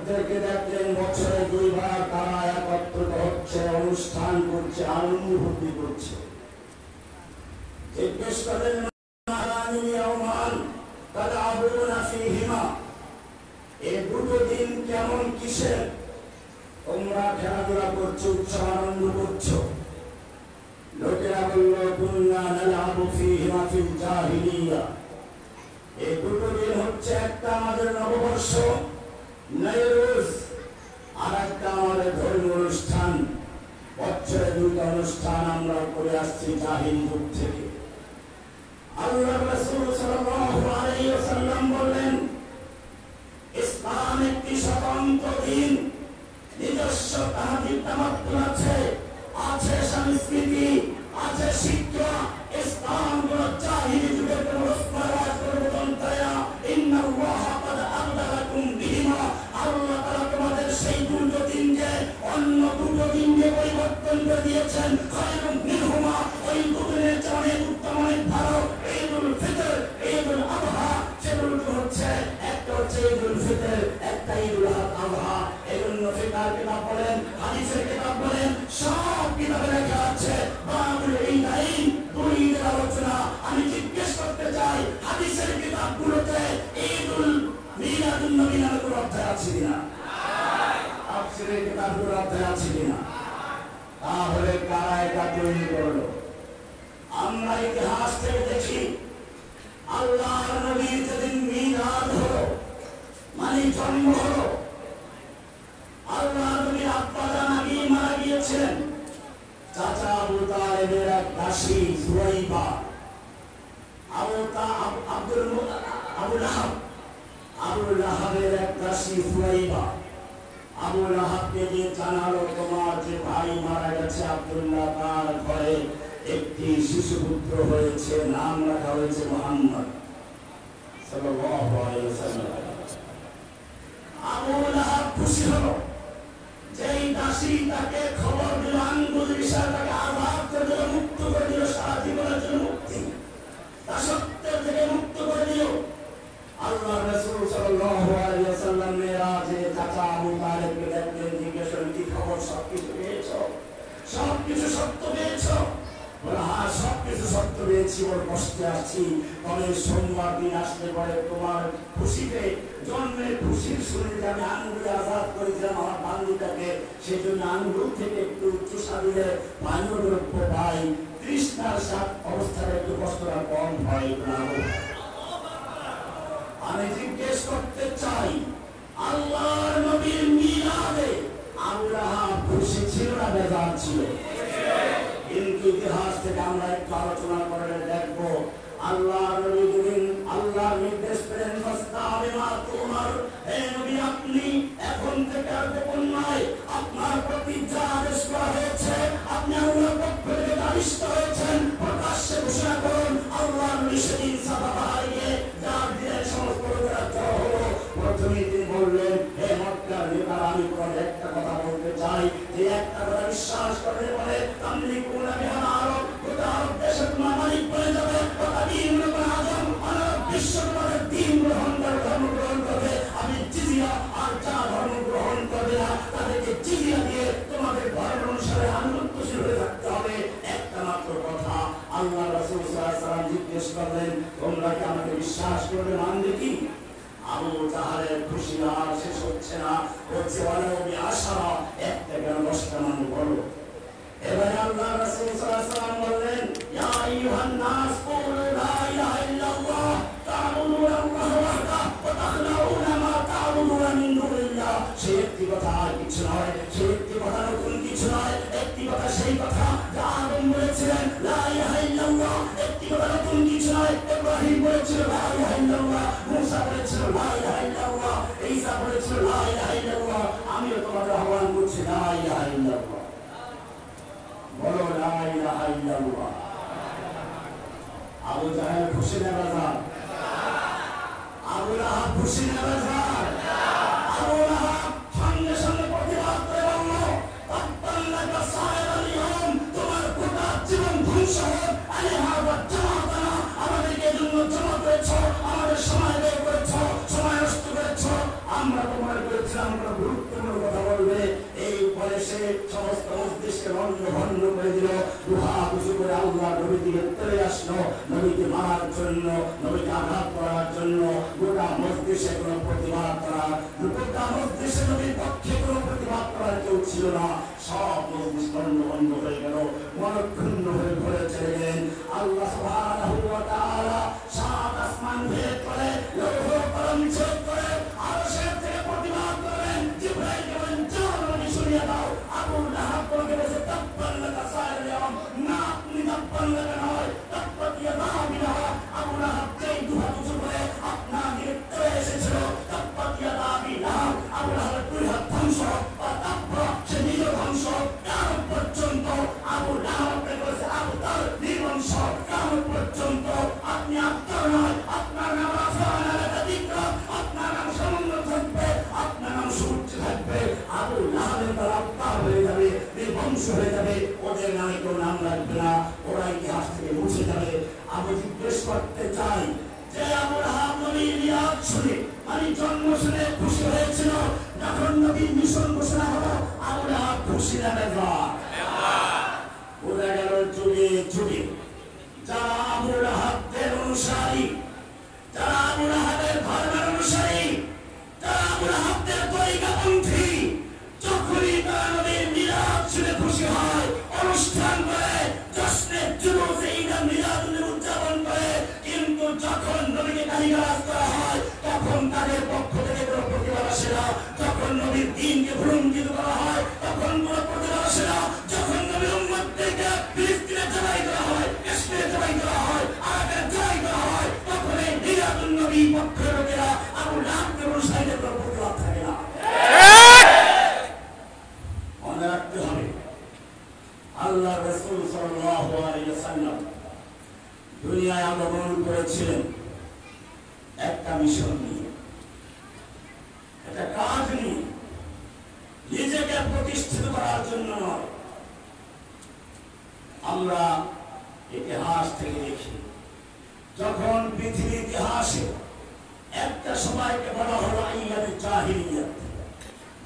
লোকদেরকে দেখলেন বছরে দুইবার তারা একত্রিত হচ্ছে, অনুষ্ঠান করছে, আনন্দভূতি করছে। জিজ্ঞেস করলেন এই দুটো দিন কেমন, কিসের তোমরা খেলাধুলা করছো, উৎসব আনন্দ করছো? লোকেরা বলল কুন্না নালআবু ফীহিমা ফিল জাহিলিয়া। এই দুটো দিন হচ্ছে একটা আমাদের নববর্ষ নৈরোজ, আর একটা আমাদের ধর্মীয় অনুষ্ঠান। বছরে দুটো অনুষ্ঠান আমরা করে আসছি জাহিলি যুগ থেকে। আল্লাহ রাসূল সাল্লাল্লাহু আলাইহি ওয়াসাল্লাম বললেন ইসলাম একটি স্বতন্ত্র দিন, নিজস্ব তাহাদির তামাত্তুন আছে, আছে সংস্কৃতি, আছে শিক্ষা। ইসলাম কোন জাহিলি যুগের কোন রসমারাজ পরিবর্তন করে না। ইন্নাল্লাহা ক্বাদ আবদালাকুম বিহিমা, আল্লাহ তাআলা তোমাদের সেই দুটো দিনকে অন্য দুটো দিনকে পরিবর্তন করে দিয়েছেন। খায়রুম মিনহুমা, ওই দুদিনের চেয়ে অনেক উত্তম, অনেক ভালো। ঈদুল ফিতর, ঈদুল আযহা, সেগুলো হচ্ছে একটা হচ্ছে ঈদুল ফিতর, একটা ঈদুল আযহা। এজন্য ফিকার কিতাব বলেন, হাদিসের কিতাব বলেন, সব কিতাবে লেখা আছে বাবুল ঈদাইন, দুই ঈদের আলোচনা। আমি জিজ্ঞেস করতে চাই হাদিসের কিতাবগুলোতে ঈদুল মিলাদুন নবী নামে কোনো অধ্যায় আছে কিনা? তাফসীরের কিতাবগুলোর অধ্যায় আছে কিনা? তাহলে কারা এটা তৈরি করলো? আমরা ইতিহাস থেকে দেখি আল্লাহর নবীর যেদিন মিলাদ হলো, মানে জন্ম হলো, আল্লাহর নবীর আব্বা জান আগে মারা গিয়েছিলেন। চাচা আবু তালেবের এক দাসী সুরাইবা, আবু লাহাবের এক দাসী সুরাইবা আবু লাহাবকে দিয়ে জানালো তোমার যে ভাই মারা গেছে আব্দুল্লাহ, তার ঘরে একটি শিশুপুত্র হয়েছে, নাম রাখা হয়েছে মুহাম্মদ সাল্লাল্লাহু আলাইহি ওয়াসাল্লাম। আবু লাহাব খুশি হলো, যেই দাসী তাকে খবর দিল, আঙ্গুল বিষয় তাকে আজাদ করে দিল, মুক্ত করে দিল, সারা জীবনের জন্য মুক্তি, দাসত্বের থেকে মুক্ত করে দিল। আল্লাহ রাসূল সাল্লাল্লাহু আলাইহি ওয়াসাল্লাম মেরাজে চাচা আবু তালেবকে দেখলেন, জিজ্ঞেস করলেন কি খবর, সবকিছু পেয়েছো? সবকিছু সত্য পেয়েছো? বলে হ্যাঁ, সবকিছু সত্য পেয়েছি, ওর কষ্টে আসছি। তবে সোমবার দিন আসলে পরে তোমার খুশিতে, জন্মের খুশির শুরুতে আমি আঙ্গুলে আজাদ করেছিলাম আমার বান্ধবীটাকে, সেই জন্য আঙ্গুল থেকে একটু চুষা দিলে পানীয় দ্রব্য পাই, তৃষ্ণার সাথ অবস্থায় একটু কষ্টটা কম হয়। আমি জিজ্ঞেস করতে চাই আল্লাহর নবীর মিলাদে আবু লাহাব খুশি ছিল না বেজার ছিল? কিন্তু ইতিহাস থেকে আমরা একটু আলোচনা করে দেখবো আল্লাহর নবী দিন আল্লাহর নির্দেশ পেলেন, হে নবী আপনি এখন থেকে আর গোপন নয়, আপনার প্রতি যা আদেশ করা হয়েছে আপনি আল্লাহর পক্ষ থেকে আদিষ্ট হয়েছেন, প্রকাশ্যে ঘোষণা করুন। আল্লাহর নবী সেদিন সাফা পাহাড়ে যার দিনের সমস্ত লোকেরা জড়ো হলো। প্রথমে তিনি বললেন, হে মক্কার নেতারা, আমি তোমাদের একটা কথা বলতে চাই, যে একটা কথা বিশ্বাস করলে বলে তামলিকুনা বিহা আরব, গোটা আরব দেশে তোমার মালিক বনে যাবে, বিশ্ব তোমাদের দিন গ্রহণ করে ধর্ম গ্রহণ করবে। আমি জিজিয়া, আর যা ধর্ম গ্রহণ করবে না তাদেরকে জিজিয়া দিয়ে তোমাদের ধর্ম অনুসারে আনুগত্যশীল হয়ে থাকতে হবে। একটা মাত্র কথা আল্লাহ রাসূল সাল্লাল্লাহু আলাইহি ওয়াসাল্লাম জিজ্ঞেস করলেন, তোমরা কি আমাকে বিশ্বাস করবে? মানবে কি? আবু জাহলের খুশি আর শেষ হচ্ছে না, হচ্ছে অনেক আশা, একটা কেন 10টা মান বলো। এবারে আল্লাহ রাসূল সাল্লাল্লাহু আলাইহি ওয়াসাল্লাম বললেন, ইয়া আইয়ুহান নাস কুলু লা ইলাহা ইল্লাল্লাহ তা'বুদুনা আল্লাহ ওয়াহদাহু ওয়া তাখলাউনা মা তা'বুদুনা মিন দুনিল্লাহ। সেই একটি কথা আর কিছু নয়, সেই একটি কথা নতুন কিছু নয়, একটি কথা সেই কথা যা আদম বলেছিলেন লা ইলাহা ইল্লাল্লাহ, একটি কথা নতুন কিছু নয়, ইব্রাহিম বলেছিল লা ইলাহা ইল্লাল্লাহ, মুসা বলেছিল লা ইলাহা ইল্লাল্লাহ, ঈসা বলেছিল লা ইলাহা ইল্লাল্লাহ। আমিও তোমাদের আহ্বান করছি লা ইলাহা ইল্লাল্লাহ, বলো লা ইলাহা ইল্লাল্লাহ। আবু জাহেল খুশি না বেজার? আবু লাহাব খুশি না বেজার? আবু লাহাব সঙ্গে সঙ্গে প্রতিবাদ করে বলল, তাব্বাল্লাকা সায়রাল ইয়াউম, তোমার গোটা জীবন ধ্বংস হোক। আলিহাযা জামাতানা, আমাদেরকে এজন্য জমা করেছ, আমাদের সময় ব্যয় করেছ, সময় নষ্ট করেছ, আমরা তোমার করেছিলাম, আমরা সমস্ত মস্তিষ্কে ভণ্ড করে দিল, দুহা খুশি করে আল্লাহ নবীর দিকে চলে আসলো, নবীকে মারার জন্য, নবীকে আঘাত করার জন্য। গোটা মস্তিষ্কে কোনো প্রতিবাদ করার, গোটা মস্তিষ্কে নবীর পক্ষে কোনো প্রতিবাদ করার কেউ ছিল না। সব মস্তিষ্ক বন্ধ হয়ে গেল, মনক্ষুণ্ণ হয়ে ঘরে চলে গেলেন। আল্লাহ সুবহানাহু ওয়া তাআলা সাত আসমান ভেদ করে, লৌহ কলম ছেদ করে আরশের থেকে প্রতিবাদ করেন। জিবরাইলকে বলেন, যাও নবী শুনিয়ে দাও। আবু লাহাব বলে বসে তাব্বান লাকা সাইরাম, না আপনি তাব্বান লাকা নয়, তাব্বাত ইয়াদা আবি লাহাব। আবু লাহাব যেই দুহাত উঁচু করে আপনার দিকে চলে এসেছিল, তাব্বাত ইয়াদা আবি লাহাব, আবু লাহাবের দুই হাত ধ্বংস, তাব্বা সে নিজে ধ্বংস। কিয়ামত পর্যন্ত আবু লাহাবকে বলেছে আবু তার নির্বংশ। কিয়ামত পর্যন্ত আপনি আপনার নয়, আপনার নাম রাফা'না লাকা যিকরা, আপনার নাম সমুন্নত থাকবে, আপনার নাম সুউচ্চ থাকবে। আবু লাহাবের তারা আত্মার হয়ে যাবে, নির্বংশ হয়ে যাবে, ওদের নামে কেউ নাম রাখবে না, ওরা ইতিহাস থেকে মুছে যাবে। আমি জিজ্ঞেস করতে চাই যে আবু লাহাব নবীর মিলাদ শুনে, মানে জন্ম শুনে খুশি হয়েছিল, যখন নবীর মিশন ঘোষণা হলো আবু লাহাব খুশি না বেজার? বোঝা গেল যুগে যুগে যারা আবু লাহাবের অনুসারী, যারা আবু লাহাবের ধর্মের অনুসারী, যারা আবু লাহাবের তরিকাপন্থী, যখনই তারা নবীর মিলাদ শুনে খুশি হয়, অনুষ্ঠান করে, জশ্নে জুলুসে ঈদে মিলাদুল উদযাপন করে, কিন্তু যখন নবীকে গালিগালাজ করা হয় তখন তাদের পক্ষ থেকে কোনো প্রতিবাদ আসে না। যখন নবীর দ্বীনকে ভুলুণ্ঠিত করা হয় তখন কোনো প্রতিবাদ আসে না। যখন নবীর উম্মতদেরকে ফিলিস্তিনে জবাই করা হয়, কাশ্মীরে জবাই করা হয়, আরাকে জবাই করা হয়, তখন এই মিলাদুন নবী পক্ষের লোকেরা আবু লাহাবকে অনুসারীদের কোনো প্রতিবাদ থাকে না। মনে রাখতে হবে, আল্লাহ রাসূল সাল্লাল্লাহু আলাইহি ওয়াসাল্লাম দুনিয়ায় আগমন করেছিলেন একটা মিশন নিয়ে, একটা কাজ নিয়ে, নিজেকে প্রতিষ্ঠিত করার জন্য নয়। আমরা ইতিহাস থেকে দেখি, যখন পৃথিবীর ইতিহাসে একটা সময়কে বলা হলো আইয়ামে জাহিলিয়াত,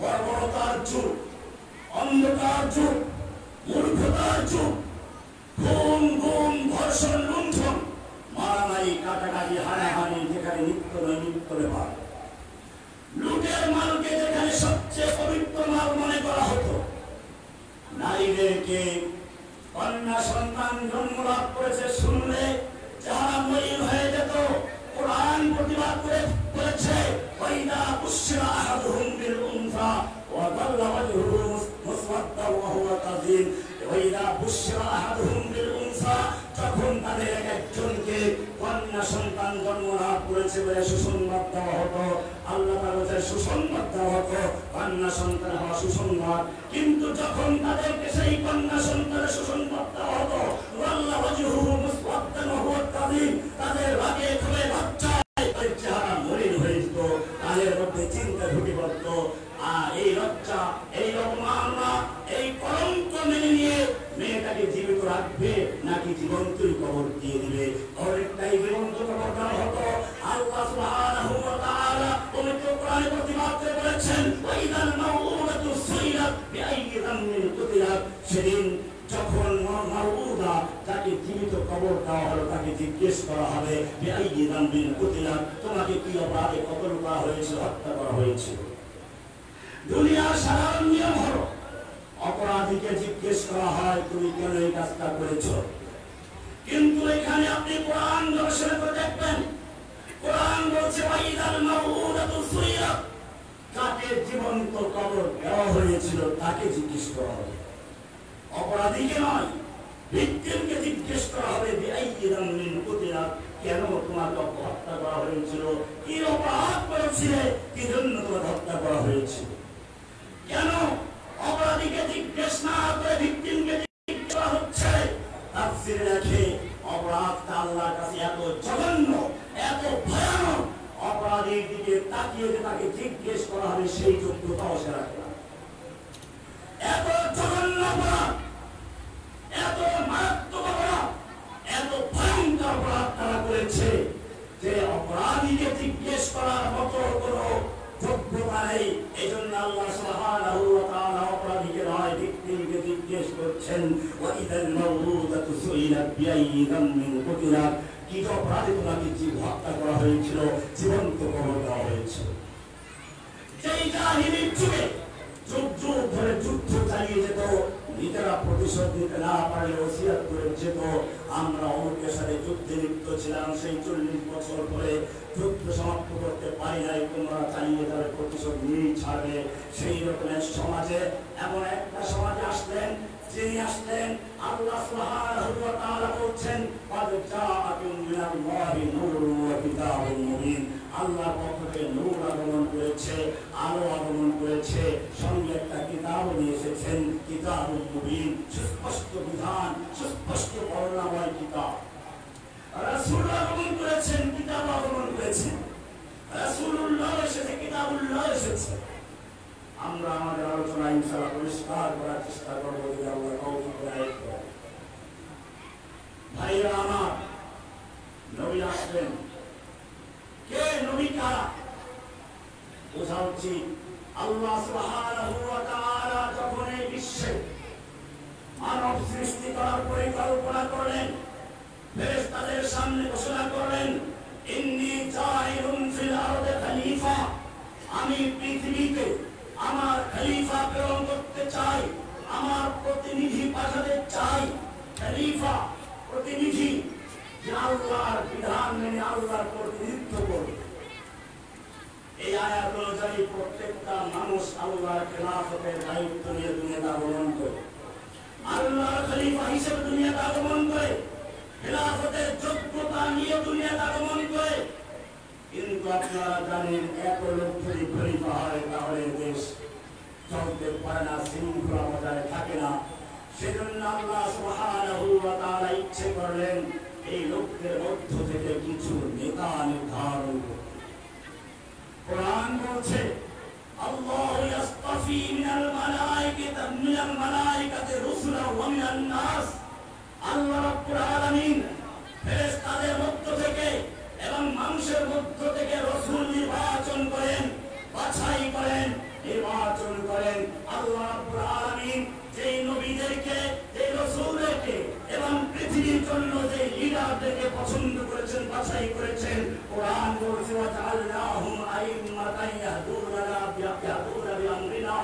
বর্বরতার যুগ, অন্ধকার যুগ, মূর্খতার যুগ, খুন গুম ধর্ষণ লুণ্ঠন, মারামারি কাটাকাটি হানাহানি যেখানে নিত্য নয় নিত্য ব্যাপার, লুটের মালকে যেখানে সবচেয়ে পবিত্র মাল মনে করা হতো, নারীদেরকে কন্যা সন্তান জন্ম লাভ করেছে শুনলে যারা মলিন হয়ে যেত, কোরআন প্রতিবাদ করে বলেছে ওয়াইদা বুশরা আহাদুহুম বিল উনসা ওয়া যাল্লা ওয়াজহুহু মুসওয়াদ্দান ওয়া হুয়া কাযীম। ওয়াইদা বুশরা আহাদুহুম বিল উনসা, যখন তাদের একজনকে কন্যা সন্তান জন্ম লাভ করেছে বলে সুসংবাদ দেওয়া হতো, আল্লাহ তাআলা সুসংবাদ দেওয়া হতো, কন্যা সন্তান হওয়া সুসংবাদ। কিন্তু যখন তাদেরকে সেই কন্যা সন্তানের সুসংবাদ দেওয়া হতো, ওয়াল্লা ওয়াজহুহু মুসওয়াদ্দান ওয়া হুয়া কাযীম, তাদের রাগে ক্ষোভে লজ্জায় তাদের চেহারা মলিন হয়ে যেত, তাদের মধ্যে চিন্তা ঢুকে পড়ত। আর এই লজ্জা, এই অপমাননা, এই কলঙ্ক মেনে নিয়ে মেয়েটাকে জীবিত রাখবে নাকি জীবন্তই কবর দিয়ে দিবে, অনেকটাই জীবন্ত কবর দেওয়া হতো। আল্লাহ সুবহানাহু ওয়া তাআলা পবিত্র কোরআনে প্রতিবাদ করে বলেছেন ওয়াইদাল মাউউদাতু সুইলাত বিআইয়ি যামবিন কুতিলাত, সেদিন যখন মাউউদা তাকে জীবিত কবর দেওয়া হলো তাকে জিজ্ঞেস করা হবে বিআইয়ি যামবিন কুতিলাত, তোমাকে কি অপরাধে কতল করা হয়েছিল, হত্যা করা হয়েছিল। দুনিয়ার সাধারণ নিয়ম হলো অপরাধীকে জিজ্ঞেস করা হয় তুমি কেন এই কাজটা করেছো, কিন্তু এখানে আপনি কোরআন দর্শন করে দেখবেন, কোরআন বলছে ওয়াইদাল মাউউদাতু সুইলাত, কাকে জীবন্ত কবর দেওয়া হয়েছিল তাকে জিজ্ঞেস করা হবে, অপরাধীকে নয়, ভিকটিমকে জিজ্ঞেস করা হবে বিআইয়ি যামবিন কুতিলাত, কেন তোমাকে হত্যা করা হয়েছিল, কি অপরাধ করেছিলে, কি জন্য তোমাকে হত্যা করা হয়েছিল। কেন অপরাধীকে জিজ্ঞেস না করে ভিকটিমকে জিজ্ঞেস করা হচ্ছে? তাফসীরে লেখে অপরাধটা আল্লাহর কাছে এত জঘন্য, এত ভয়ানক, অপরাধীর দিকে তাকিয়ে যে তাকে জিজ্ঞেস করা হবে সেই যোগ্যতাও সে রাখে না। এত জঘন্য অপরাধ, এত মারাত্মক অপরাধ, এত ভয়ঙ্কর অপরাধ তারা করেছে যে অপরাধীকে জিজ্ঞেস করার মতো কোনো যোগ্যতা নেই। এই জন্য আল্লাহ সুবহানাহু ওয়া তাআলা অপরাধীকে নয় মুমিনকে জিজ্ঞেস করছেন ওয়া ইদাল মাউউদাতু সুইলাত বিআইয়ি যামমিন কুতিলাত, কি অপরাধে তোমাকে জীব হত্যা করা হয়েছিল, জীবন্ত কবর দেওয়া হয়েছিল। যেই জাহিলির যুগে যুগ যুগ ধরে যুদ্ধ চালিয়ে যেত, নিজেরা প্রতিশোধ নিতে না পারলে ওসিয়াত করে যেত, আমরা অমুকের সাথে যুদ্ধে লিপ্ত ছিলাম, সেই 40 বছর পরে যুদ্ধ সমাপ্ত করতে পারি নাই, তোমরা চালিয়ে যাবে, প্রতিশোধ নিয়েই ছাড়বে। সেই রকমের সমাজে এমন একটা সমাজে আসলেন, যিনি আসলেন আল্লাহ সুবহানাহু ওয়া তাআলা বলছেন ক্বাদ জাআকুম মিনাল্লাহি নূরুন ওয়া কিতাবুম মুবিন, আল্লাহর পক্ষ থেকে নূর আগমন করেছে, আলো আগমন করেছে, সঙ্গে একটা কিতাব নিয়ে এসেছেন, কিতাবুম মুবিন, সুস্পষ্ট বিধান, সুস্পষ্ট বর্ণনাময় কিতাব। রাসূল আগমন করেছেন, কিতাব আগমন করেছেন, রাসূলুল্লাহ এসেছে, কিতাবুল্লাহ এসেছে। আমরা আমাদের আলোচনা ইনশাআল্লাহ পরিষ্কার করার চেষ্টা করবো যদি আল্লাহ তৌফিক দান করেন। ভাইরা আমার, নবী আসবেন, কে নবী কারা বোঝা উচিত। আল্লাহ সুবহানাহু ওয়া তাআলা যখন এই বিশ্বে মানব সৃষ্টি করার পরিকল্পনা করলেন, ফেরেশতাদের সামনে ঘোষণা করলেন ইন্নী জাইলুন ফিল আরদি খলিফা, আমি পৃথিবীতে আমার খলিফা প্রেরণ করতে চাই, আমার প্রতিনিধি পাঠাতে চাই। খলিফা প্রতিনিধি, যে আল্লাহর বিধান মেনে আল্লাহর প্রতিনিধিত্ব করবে। এই আয়াত অনুযায়ী প্রত্যেকটা মানুষ আল্লাহর খেলাফতের দায়িত্ব নিয়ে দুনিয়াতে আগমন করে, আল্লাহর খলিফা হিসেবে দুনিয়াতে আগমন করে, খেলাফতের যোগ্যতা নিয়ে দুনিয়াতে আগমন করে। কিন্তু আপনারা জানেন, এত লোক যদি খলিফা হয় তাহলে দেশ চলতে পারে না, শৃঙ্খলা বজায় থাকে না। সেজন্য আল্লাহ সুবহানাহু ওয়া তাআলা ইচ্ছে করলেন এই লোকদের মধ্য থেকে কিছু নেতা নির্ধারণ করতে। কোরআন বলছে আল্লাহু ইয়াসতাফি মিনাল মালাইকাতি রুসুলা ওয়া মিনান নাস, আল্লাহ রাব্বুল আলামিন ফেরেশতাদের মধ্য থেকে এবং মানুষের মধ্য থেকে রাসূল নির্বাচন করেন, বাছাই করেন, নির্বাচন করেন। আল্লাহ রাব্বুল আলামিন যেই নবীদেরকে, যেই রাসূলদেরকে এবং পৃথিবীর জন্য যে লিডারদেরকে পছন্দ করেছেন, বাছাই করেছেন, কোরআন বলছে ওয়া জাআলনাহুম আইম্মাতান ইয়াহদুনা বিআমরিনা,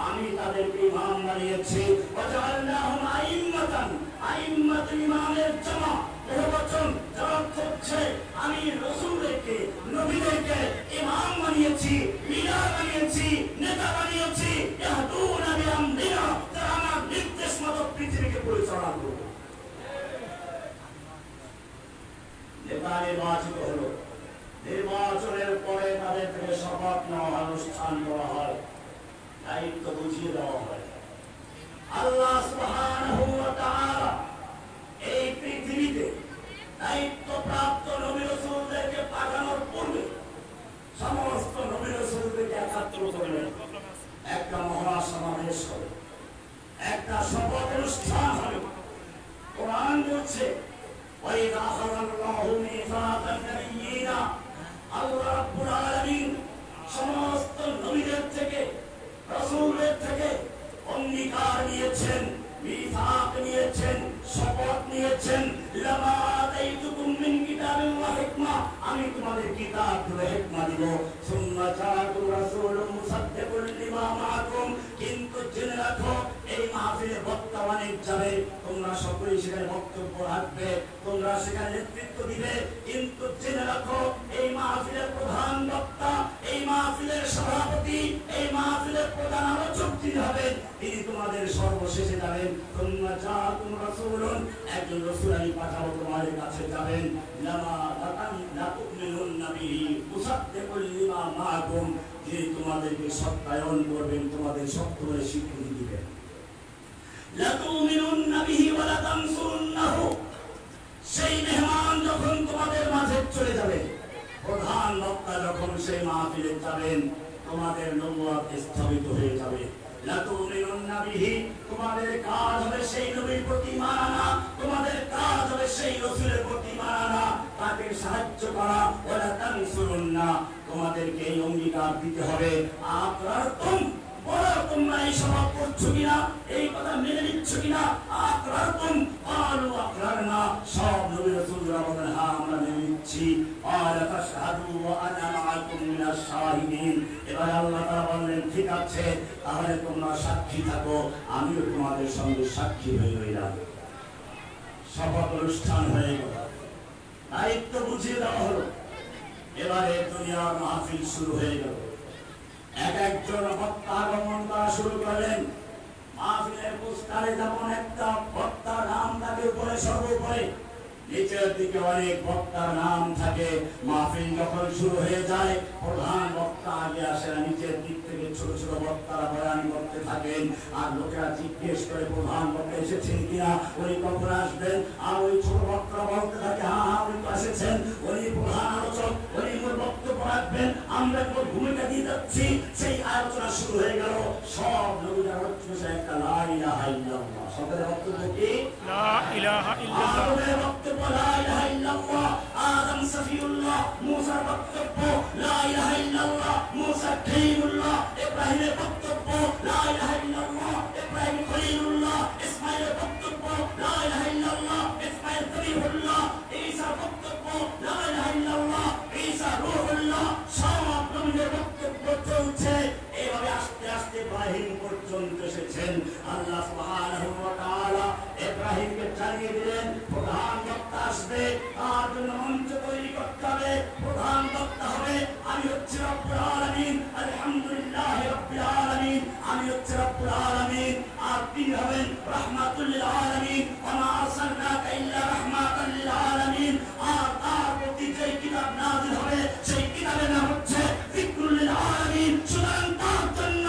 আমি তাদেরকে ইমাম বানিয়েছি। ওয়া জাআলনাহুম আইম্মাতান, আইম্মাত ইমামের জামা, বহুবচন, যার অর্থ হচ্ছে আমি রাসূলদেরকে, নবীদেরকে ইমাম বানিয়েছি, লিডার বানিয়েছি, নেতা বানিয়েছি। ইয়াহদুনা বিআমরিনা, তারা আমার নির্দেশ মতো পৃথিবীকে পরিচালনা করবে। নেতা নির্বাচিত হলো, নির্বাচনের পরে তাদের থেকে শপথ নেওয়া অনুষ্ঠান করা হয়, দায়িত্ব বুঝিয়ে দেওয়া হয়। আল্লাহ সুবহানাহু ওয়া তাআলা এই পৃথিবীতে দায়িত্বপ্রাপ্ত নবী রাসূলদেরকে পাঠানোর পূর্বে সমস্ত নবী রাসূলদেরকে একত্র করলেন, একটা মহাসমাবেশ হবে, একটা শপথ অনুষ্ঠান হবে। কোরআন বলছে ওয়াইযা আখাযাল্লাহু মিসাকান নাবিয়্যিনা, আল্লাহ রাব্বুল আলামিন সমস্ত নবীদের থেকে, রাসূলদের থেকে অঙ্গীকার নিয়েছেন, মিসাক নিয়েছেন, শপথ নিয়েছেন। লামা আতাইতুকুম মিন কিতাবিন ওয়া হিকমা, আমি তোমাদের কিতাব দেব, হিকমা দিব। সুম্মা জাআকুম রাসূলুম মুসাদ্দিকুল লিমা মাআকুম, কিন্তু জেনে রাখো এই মাহফিলে বক্তা অনেক যাবে, তোমরা সকলেই সেখানে বক্তব্য রাখবে, তোমরা সেখানে নেতৃত্ব দিবে, কিন্তু জেনে রাখো এই মাহফিলের প্রধান বক্তা, এই মাহফিলের সভাপতি, এই মাহফিলের প্রধান আলোচক যিনি হবেন, তিনি তোমাদের সর্বশেষে যাবেন। তোমরা জাআকুম রাসূলুন, একজন রাসূল আমি পাঠাবো তোমাদের কাছে, যাবেন। লামা লা তুমিনুন বিহি মুসাদ্দিকুল লিমা মাআকুম, যিনি তোমাদেরকে সত্যায়ন করবেন, তোমাদের সত্য বলে স্বীকৃতি দিবেন। লা তুমিনুন বিহি ওয়া লা তানসুরুন্নাহু, সেই মেহমান যখন তোমাদের মাঝে চলে যাবে, প্রধান বক্তা যখন সেই মাহফিলে যাবেন, তোমাদের নবুয়ত স্থগিত হয়ে যাবে। লা তুমিনুন বিহি, তোমাদের কাজ হবে সেই নবীর প্রতি ঈমান আনা, তোমাদের কাজ হবে সেই রাসূলের প্রতি ঈমান আনা, তাকে সাহায্য করা। ওয়া লা তানসুরুন্না, তোমাদেরকে এই অঙ্গীকার দিতে হবে। আকরারতুম, বড় তোমরা এই স্বভাব করছো কিনা, এই কথা মেনে নিচ্ছ কিনা? আকরারতুম ক্বালু আকরারনা, সব নবী রাসূলরা বলেন হ্যাঁ আমরা মেনে নিচ্ছি। ক্বালা ফাশহাদু ওয়া আনা মাআকুম মিনাশ শাহিদিন। এবার আল্লাহ তাআলা বললেন ঠিক আছে, তাহলে তোমরা সাক্ষী থাকো, আমিও তোমাদের সঙ্গে সাক্ষী হয়ে রইলাম। শপথ অনুষ্ঠান হয়ে গেল, দায়িত্ব বুঝিয়ে দেওয়া হলো। এবারে দুনিয়ার মাহফিল শুরু হয়ে গেল। এক একজন বক্তা আগমন করা শুরু করলেন। মাহফিলের পোস্টারে যেমন একটা বক্তার নাম থাকে উপরে, সর্বোপরে নিচের দিকে অনেক বক্তার নাম থাকে। মাহফিল যখন শুরু হয়ে যায়, প্রধান বক্তা আগে আসে না, নিচের দিক থেকে ছোট ছোট বক্তারা বয়ান করতে থাকেন। আর লোকেরা জিজ্ঞেস করে প্রধান বক্তা এসেছেন কিনা, উনি কখন আসবেন? আর ওই ছোট বক্তারা বলতে থাকে হ্যাঁ হ্যাঁ উনি তো এসেছেন, উনি প্রধান আলোচক, উনি মূল বক্তব্য রাখবেন, আমরা কোন ভূমিকা দিয়ে যাচ্ছি। সেই আলোচনা শুরু হয়ে গেল। সব নবীরা হচ্ছে একটা লা ইলাহা ইল্লাল্লাহ। সকলের বক্তব্য কি? লা ইলাহা ইল্লাল্লাহ। বক্তব্য লা ইলাহা ইল্লাল্লাহ। আদম সফিউল্লাহ। মুসার বক্তব্য লা ইলাহা ইল্লাল্লাহ। মুসা কালিমুল্লাহ। ইব্রাহিমের বক্তব্য লা ইলাহা ইল্লাল্লাহ। ইব্রাহিম খলিলুল্লাহ। ইসমাঈলের বক্তব্য লা ইলাহা ইল্লাল্লাহ। ইসমাঈল সফিউল্লাহ। ঈসার বক্তব্য লা ইলাহা ইল্লাল্লাহ। ঈসা রূহুল্লাহ। সব নবীদের বক্তব্য চলছে। এইভাবে আস্তে আস্তে ইব্রাহিম পর্যন্ত এসেছেন। আল্লাহ সুবহানাহু ওয়া তাআলা ইব্রাহিমকে জানিয়ে দিলেন প্রধান বক্তা আসবে, তার জন্য মঞ্চ তৈরি করতে হবে, প্রধান বক্তা হবে আমি হচ্ছে রব্বুল আলামিন, আলহামদুলিল্লাহি রাব্বিল আলামিন, আমি হচ্ছে রব্বুল আলামিন। আর তিনি হবেন রাহমাতুল লিল আলামিন, ওয়া মা আরসালনাকা ইল্লা রাহমাতাল লিল আলামিন। আর তার প্রতি যে কিতাব নাযিল হবে সেই কিতাবের নাম হচ্ছে যিকরুল লিল আলামিন। সুতরাং তার জন্য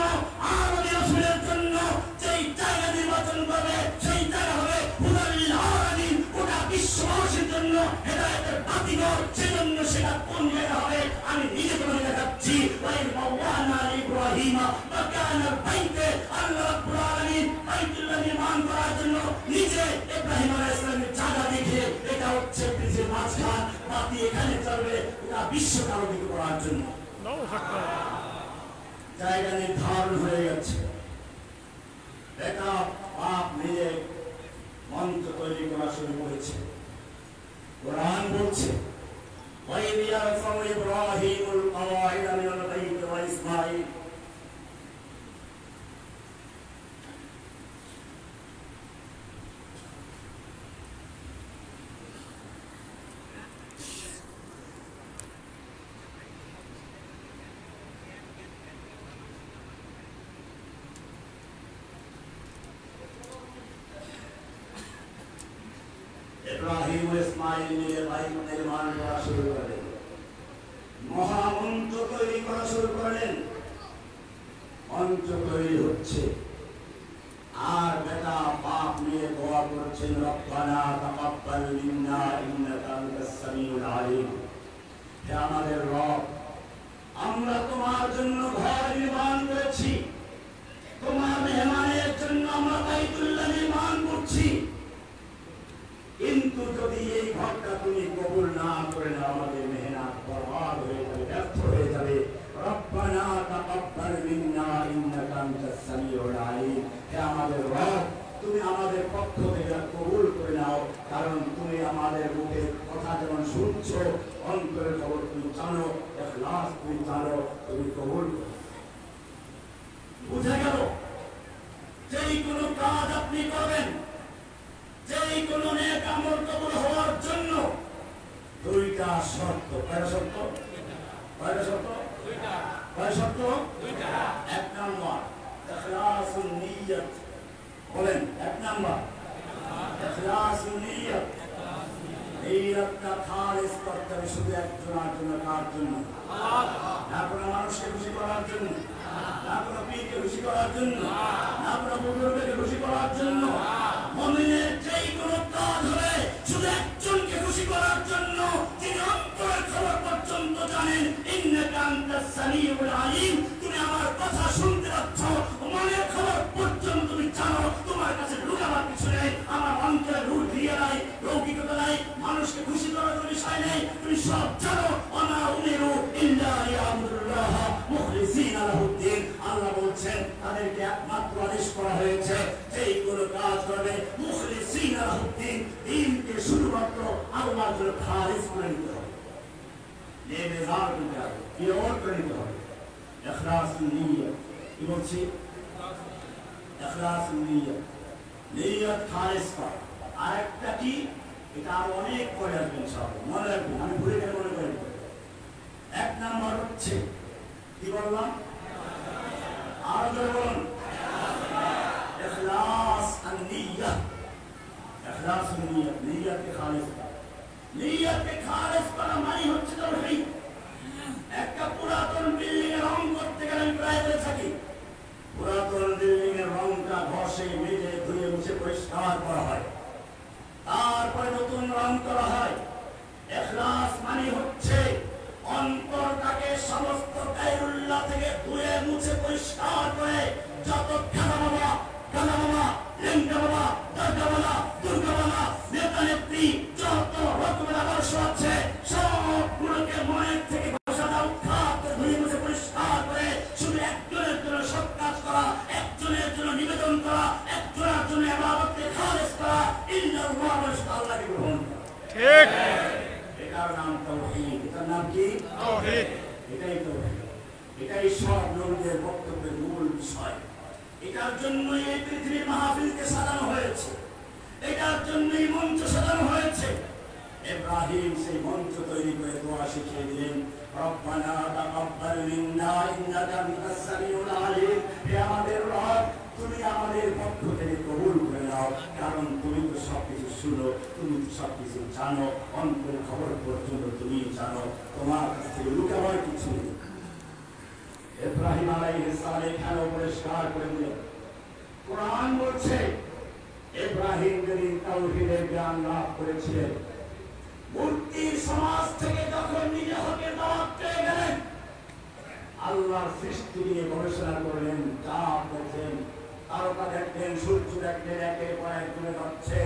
আরবি রাসূলের জন্য যেই জায়গা নির্বাচন করবে সেই জায়গা হবে হুদাল লিল আলামিন, গোটা বিশ্ববাসীর জন্য হেদায়েতের বাতিঘর। সেজন্য সেটা কোন জায়গা হবে আমি নিজে তোমাকে দেখাচ্ছি। ওয়াইদ বাওয়ানা ইব্রাহিমা মাকানাল বাইতে, আল্লাহ রাব্বুল আলামিন বাইতুল্লাহ নির্মাণ করার জন্য নিজে ইব্রাহিম আলাইহিস সালামের জায়গা দেখে এটা হচ্ছে পৃথিবীর মাঝখান, বাতি এখানে চলবে, গোটা বিশ্বকে আলোকিত করার জন্য জায়গা নির্ধারণ হয়ে গেছে। এটা বাপ নিজে মন্ত্র তৈরি করা শুরু করেছে। কোরআন বলছে ওয়াইদ ইয়ারফাউ ইব্রাহিমুল কওয়াইদ মিনাল বাইত ওয়া ইসমাঈল। ইব্রাহিম ও ইসমাঈল মিলে বাইত নির্মাণ করা শুরু করলেন, মহামন্ত্র তৈরি করা শুরু করলেন। মন্ত্র তৈরি হচ্ছে আর বেটা বাপ নিয়ে দোয়া করছেন রব্বানা তাকাব্বাল মিন্না ইন্নাকা আনতাস সামিউল আলিম। হে আমাদের রব, আমরা তোমার জন্য ঘর নির্মাণ করেছি, তোমার মেহমানের জন্য আমরা বাইতুল্লাহ নির্মাণ করছি, কিন্তু যদি এই ঘরটা তুমি কবুল না করে নাও আমাদের মেহনত বরবাদ হয়ে যাবে, ব্যর্থ হয়ে যাবে। রব্বানা তাকাব্বাল মিন্না ইন্নাকা আনতাস সামিউল আলিম। হে আমাদের রব, তুমি আমাদের পক্ষ থেকে কবুল করে নাও, কারণ তুমি আমাদের মুখের কথা যেমন শুনছো, অন্তরের খবর তুমি জানো, ইখলাস তুমি জানো, তুমি কবুল করো। বুঝা গেল যেই কোনো কাজ আপনি করবেন, যেই কোনো নেক আমল কবুল হওয়ার জন্য দুইটা শর্ত। কয়টা শর্ত? কয়টা শর্ত? দুইটা। কয় শর্ত? দুইটা। এক নাম্বার ইখলাসুন নিয়ত। বলেন এক নাম্বার ইখলাসুন নিয়ত। নিয়তটা খালিস করতে হবে শুধু একজনের জন্য। কার জন্য? না কোনো মানুষকে খুশি করার জন্য, না কোনো পীরকে খুশি করার জন্য, না কোনো বুজুর্গকে খুশি করার জন্য। মুমিনের যেই কোনো কাজ হবে শুধু একজনকে খুশি করার জন্য, যিনি অন্তরের খবর পর্যন্ত জানেন। ইন্নাকা আনতাস সামিউল আলিম, তুমি আমার কথা শুনতে পাচ্ছ, মনের খবর পর্যন্ত তুমি জানো, তোমার কাছে লুকাবার কিছু নেই। আমার অন্তরে রূহ দিয়ে নাই, লৌকিকতা নাই, মানুষকে খুশি করার কোনো বিষয় নেই, তুমি সব জানো। ওয়া মা উমিরু ইল্লা লিয়াবুদুল্লাহ মুখলিসিনা লাহুদ্দিন। আল্লাহ বলছেন তাদেরকে একমাত্র আদেশ করা হয়েছে এই কোনো কাজ করবে মুখলিসিন লাহুদ্দিন, দ্বীনকে শুধুমাত্র আল্লাহর জন্য খালিস করে নিতে হবে, নেবেজার করতে হবে, পিওর করে নিতে হবে। ইখলাসুন নিয়ত, কি বলছি? ইখলাসুন নিয়ত, নিয়ত খালিস করা। আর একটা কি, এটা আরো অনেক পরে আসবে ইনশাআল্লাহ, মনে রাখবেন, আমি ভুলে গেলে মনে করি। এক নাম্বার হচ্ছে কি বললাম, আরো জোরে বলুন, ইখলাস আর নিয়ত। ইখলাস আর নিয়ত, নিয়তকে খালিস করা। নিয়তকে খালিস করা মানে হচ্ছে তাওহীদ। একটা পুরাতন বিল্ডিং এর রং করতে গেলে আমি প্রায় বলে থাকি, পুরাতন বিল্ডিং এর রংটা ঘষে মেজে ধুয়ে মুছে পরিষ্কার করা হয়, তারপরে নতুন রং করা হয়। ইখলাস মানে হচ্ছে অন্তরটাকে সমস্ত গায়রুল্লাহ থেকে ধুয়ে মুছে পরিষ্কার করে যত খাদা বাবা, লেঙ্গা বাবা, দরগা বাবা, দুর্গা বাবা, নেতা নেত্রী, যত রকমের আদর্শ আছে সবগুলোকে মনের থেকে ধুয়ে মুছে পরিষ্কার করে শুধু একজনের জন্য সৎ কাজ করা, একজনের জন্য নিবেদন করা, একজনের জন্য ইবাদতকে খালিস করা, ইল্লাল্লাহ আল্লাহকে গ্রহণ করা। ঠিক, এটার নাম তাওহীদ। এটার নাম কি? তাওহীদ। এটাই তাওহীদ, এটাই সব নবীদের বক্তব্যের মূল বিষয়। এটার জন্যই এই পৃথিবীর মাহফিলকে সাজানো হয়েছে, এটার জন্যই মঞ্চ সাজানো হয়েছে। ইব্রাহিম সেই মঞ্চ তৈরি করে দোয়া শিখিয়ে দিলেন, রব্বানা তাকাব্বাল মিন্না ইন্নাকা আনতাস সামিউল আলিম। হে আমাদের রব, তুমি আমাদের পক্ষ থেকে কবুল করে নাও, কারণ তুমি তো সবকিছু শুনো, তুমি তো সবকিছু জানো, অন্তরের খবর পর্যন্ত তুমি জানো, তোমার কাছ থেকে লুকাবার কিছু নেই। ইব্রাহিম আলাইহিস সালাম এখানে পরিষ্কার করে দিলেন। কোরআন বলছে ইব্রাহিম যেদিন তাওহীদের জ্ঞান লাভ করেছিলেন, মূর্তির সমাজ থেকে যখন নিজে হকের দাওয়াত পেয়ে গেলেন, আল্লাহর সৃষ্টি নিয়ে গবেষণা করলেন, চাঁদ দেখলেন, তারকা দেখলেন, সূর্য দেখলেন, একের পর এক ঘুরে যাচ্ছে,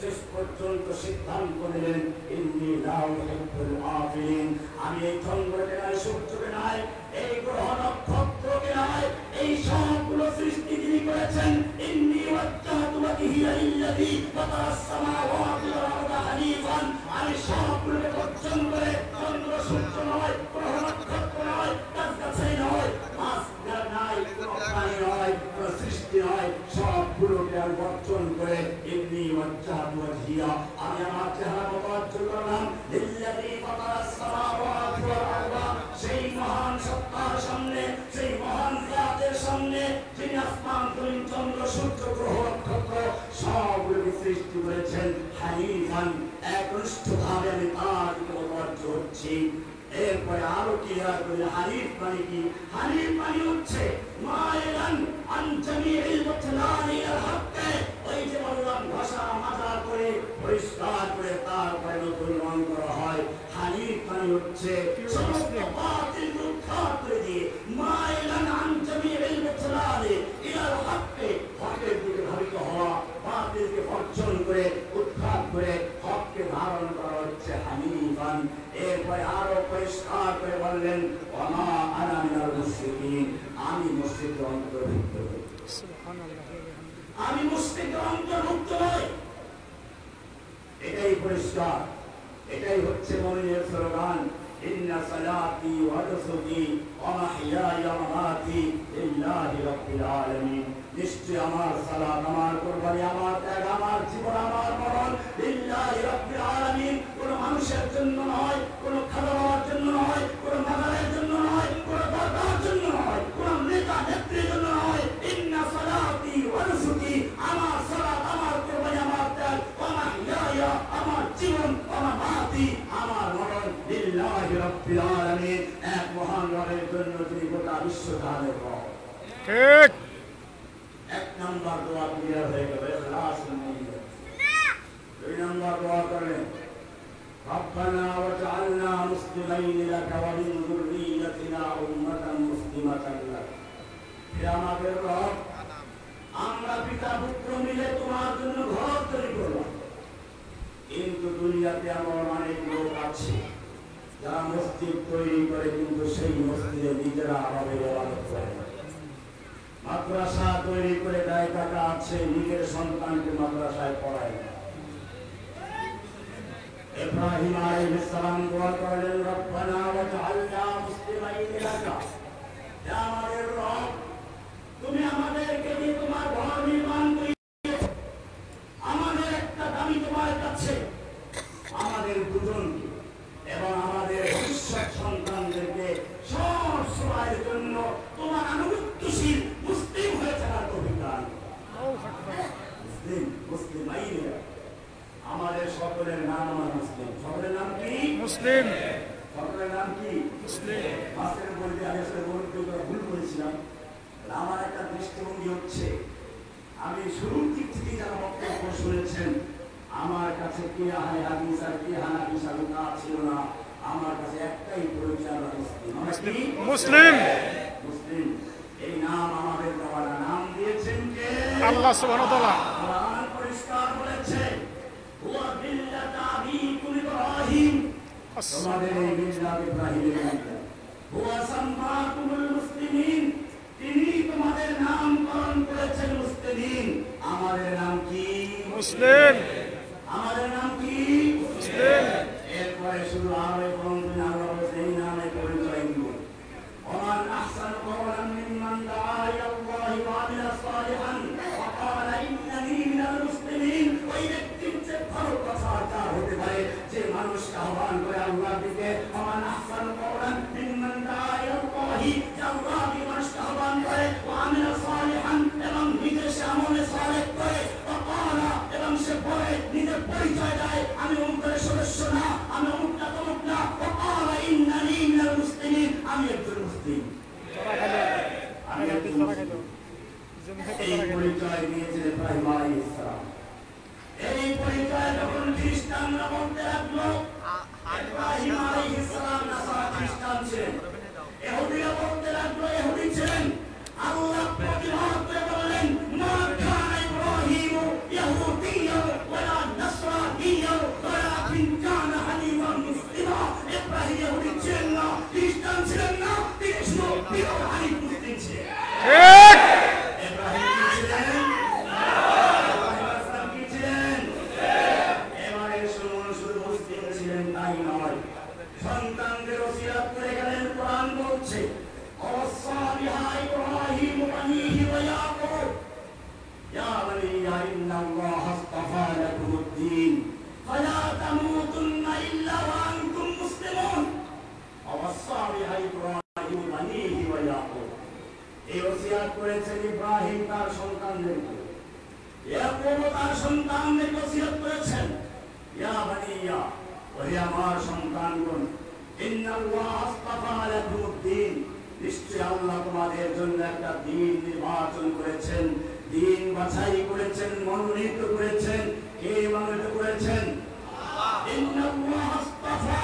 শেষ পর্যন্ত সিদ্ধান্ত নিলেন ইন্নী লা উহিব্বুল আফিলিন, আমি এই চন্দ্রকে নয়, সূর্যকে নয়, এই গ্রহ নক্ষত্রকে নয়, এই সবগুলো সৃষ্টি যিনি করেছেন, ইন্নী ওয়াজ্জাহতু ওয়াজহিয়া লিল্লাযী ফাতারাস সামাওয়াতি ওয়াল আরদা হানিফান, আমি সবগুলোকে বর্জন করে চন্দ্র সূর্য নয়, গ্রহ নক্ষত্র নয়, গাছগাছালি নয়, মাছ নাই, কোনো প্রাণী নয়, কোনো সৃষ্টি নয়, সবগুলোকে আমি বর্জন করে ইন্নী ওয়াজ্জাহতু ওয়াজহিয়া, আমি আমার চেহারা মুতাওয়াজ্জিহ করলাম লিল্লাযী ফাতারাস সামাওয়াতি ওয়াল আরদা, সেই মহান সত্তার সামনে, সেই মহান জাতের সামনে, যিনি আসমান জমিন চন্দ্র সূর্য গ্রহ নক্ষত্র সবগুলোকে সৃষ্টি করেছেন, হানিফান, একনিষ্ঠভাবে আমি তার দিকে মুতাওয়াজ্জিহ হচ্ছি। এরপরে আরো কি করে, হানিফ মানে কি? হানিফ মানে হচ্ছে মাইলান আন জামিইল মুতলানি আল হক, ওই যে বললাম ভাষা মাজা করে পরিষ্কার করে তারপরে নতুন রং করা হয়। হানিফ মানে হচ্ছে সমস্ত বাতিল উৎখাত করে দিয়ে, মাইলান আন জামিইল মুতলানি ইলাল হক, হকের দিকে ধাবিত হওয়া, বাতিলকে বর্জন করে উৎখাত করে হককে ধারণ করা হচ্ছে হানিফান। এরপরে আরো পরিষ্কার করে বললেন ওয়ামা আনা মিনাল মুশরিকিন, আমি মুশরিকদের অন্তর্ভুক্ত নই, আমি মুশরিকদের অন্তর্ভুক্ত নই। এটাই পরিষ্কার, এটাই হচ্ছে মুমিনের স্লোগান, ইন্না সালাতি ওয়া নুসুকি ওয়া মাহইয়ায়া ওয়া মামাতি লিল্লাহি রাব্বিল আলামিন, নিশ্চয় আমার সালাত, আমার কুরবানি, আমার ত্যাগ, আমার জীবন, আমার মরণ লিল্লাহি রাব্বিল আলামিন, কোন মানুষের জন্য নয়, কোন খাওয়ার জন্য নয়, কোন মাজারের জন্য নয়, কোন দরগার জন্য নয়, কোন নেতা নেত্রীর জন্য নয়। ইন্না সালাতি ওয়া নুসুকি, আমার সালাত, আমার কুরবানি, আমার ত্যাগ, ওয়া মাহইয়ায়া, আমার জীবন, ওয়া মামাতি, আমার মরণ লিল্লাহি রাব্বিল আলামিন, এক মহান রবের জন্য যিনি গোটা বিশ্ব জাহানের রব। ঠিক, এক নাম্বার দোয়া ক্লিয়ার হয়ে গেল, ইখলাস নিয়ে। দুই নাম্বার দোয়া করলেন রব্বানা ওয়াজআলনা মুসলিমাইন লাকা ওয়া মিন যুররিয়্যাতিনা উম্মাতান মুসলিমাতান লাক, হে আমাদের রব, আমরা পিতা পুত্র মিলে তোমার জন্য ঘর তৈরি করলাম, কিন্তু দুনিয়াতে এমন অনেক লোক আছে যারা মসজিদ তৈরি করে কিন্তু সেই মসজিদে নিজেরা রবের ইবাদত করে না। আছে নিজের সন্তানকে মাদ্রাসায় পড়ায় না। ইব্রাহিম আলাইহিস সালাম দোয়া করলেন, রব্বানা ওয়াজআলনা মুসলিমাইন লাকা, হে আমাদের রব, তুমি আমাদেরকে দিয়ে তোমার ঘর নির্মাণ করিয়েছো, আমাদের একটা দাবি তোমার কাছে, আমাদের দুজনকে এবং আমাদের ভবিষ্যৎ সন্তানদেরকে সব সময়ের জন্য তোমার আনুগত্যশীল মুসলিম হয়ে থাকার অধিকার। মুসলিম মুসলিমাইন, আমাদের সকলের নাম আমার মুসলিম। সকলের নাম কি? মুসলিম। সকলের নাম কি? মুসলিম। মাস্টারের বলতে আমি আসলে বলতে ভুল করেছিলাম। আমার একটা দৃষ্টিভঙ্গি হচ্ছে, আমি শুরুর দিক থেকে যারা বক্তব্য শুনেছেন, আমার কাছে কে আহলে হাদিস আর কে হানাফি তা ছিল না। আমার কাছে একটাই পরিচয়, মুসলিম। মুসলিম মুসলিম এই নাম আমাদের দেওয়ানা। নাম দিয়েছেন কে? আল্লাহ সুবহানাহু ওয়া তাআলা। কোরআন পরিষ্কার বলেছে, হুয়া মিল্লাত আবিকুম ইব্রাহিম, তোমাদের এই মিল্লাত ইব্রাহিমের মিল্লাত। হুয়া সাম্মাকুমুল মুসলিমিন, তিনি তোমাদের নামকরণ করেছেন মুসলিম। আমাদের নাম কি? মুসলিম। আমাদের নাম কি? মুসলিম। এরপরে শুধু আরো বন্ধু আল্লাহ সেই নামে পরিচয় দিব। ওমান আহসানু কওলান মিম্মান দাআ ইলাল্লাহি ওয়া আমিলা সালিহান ওয়া ক্বালা ইন্নানি মিনাল মুসলিমিন। ওই ব্যক্তির যে ভালো কথা তা হতে পারে যে মানুষকে আহ্বান করে আল্লাহর দিকে। ওমান আহসানু কওলান মিম্মান দাআ ইলাল্লাহি, আল্লাহকে মানুষকে আহ্বান করে, ওয়া আমিলা সালিহান, এবং নিজে সে আমলে সালেহ করে, ওয়া ক্বালা, এবং সে বলে নিজে পরিচয় দেয় আমি অমুকের সদস্য না, আমি অমুক না তমুক না, ওয়া ক্বালা ইন্নানি মিনাল মুসলিমিন, আমি একজন মুসলিম। এই পরিচয় দিয়েছেন ইব্রাহিম আলাইহিস সালাম। এই পরিচয় যখন খ্রিস্টানরা বলতে লাগলো, ইব্রাহিম আলাইহিস সালাম নাসারা খ্রিস্টান ছিলেন, ইহুদিরা বলতে লাগলো ইহুদি ছিলেন, আল্লাহ প্রতিবাদ করে বললেন, মা কানা ইব্রাহিম ইহুদিয়্যান ওয়ালা নাসরানিয়্যান ওয়ালাকিন কানা হানিফান মুসলিমা। ইব্রাহিম ইহুদি ছিলেন না, খ্রিস্টান ছিলেন না, তিনি ছিল পিওর হানিফ মুসলিম ছিলেন। ঠিক। ইব্রাহিম কি ছিলেন? ইব্রাহিম আসলাম কি ছিলেন? এবারে শুনুন, শুধু মুসলিম ছিলেন তাই নয়, সন্তানদের ওসিয়ত করে গেলেন। কোরআন বলছে, ওয়াসা বিহা ইব্রাহিম বানিহি ওয়া ইয়াকুব, ইয়া বানিয়া ইন্নাল্লাহা আস্তাফা লাকুমুদ-দীন ফালা তামুতুন্না ইল্লা ওয়া আনতুম মুসলিমুন। ওয়াসা বিহা ইব্রাহিম বানিহি ওয়া ইয়াকুব, এই ওসিয়ত করেছেন ইব্রাহিম তার সন্তানদেরকে, ইয়াকুব তার সন্তানদেরকে ওসিয়ত করেছেন, ইয়া বানিয়া, ওহে আমার সন্তানগণ, ইন্নাল্লাহা আস্তাফা লাকুমুদ-দীন, নিশ্চয় আল্লাহ তোমাদের জন্য একটা দিন নির্বাচন করেছেন, দিন বাছাই করেছেন, মনোনীত করেছেন। কে মনোনীত করেছেন? ইন্নাল্লাহা আস্তাফা,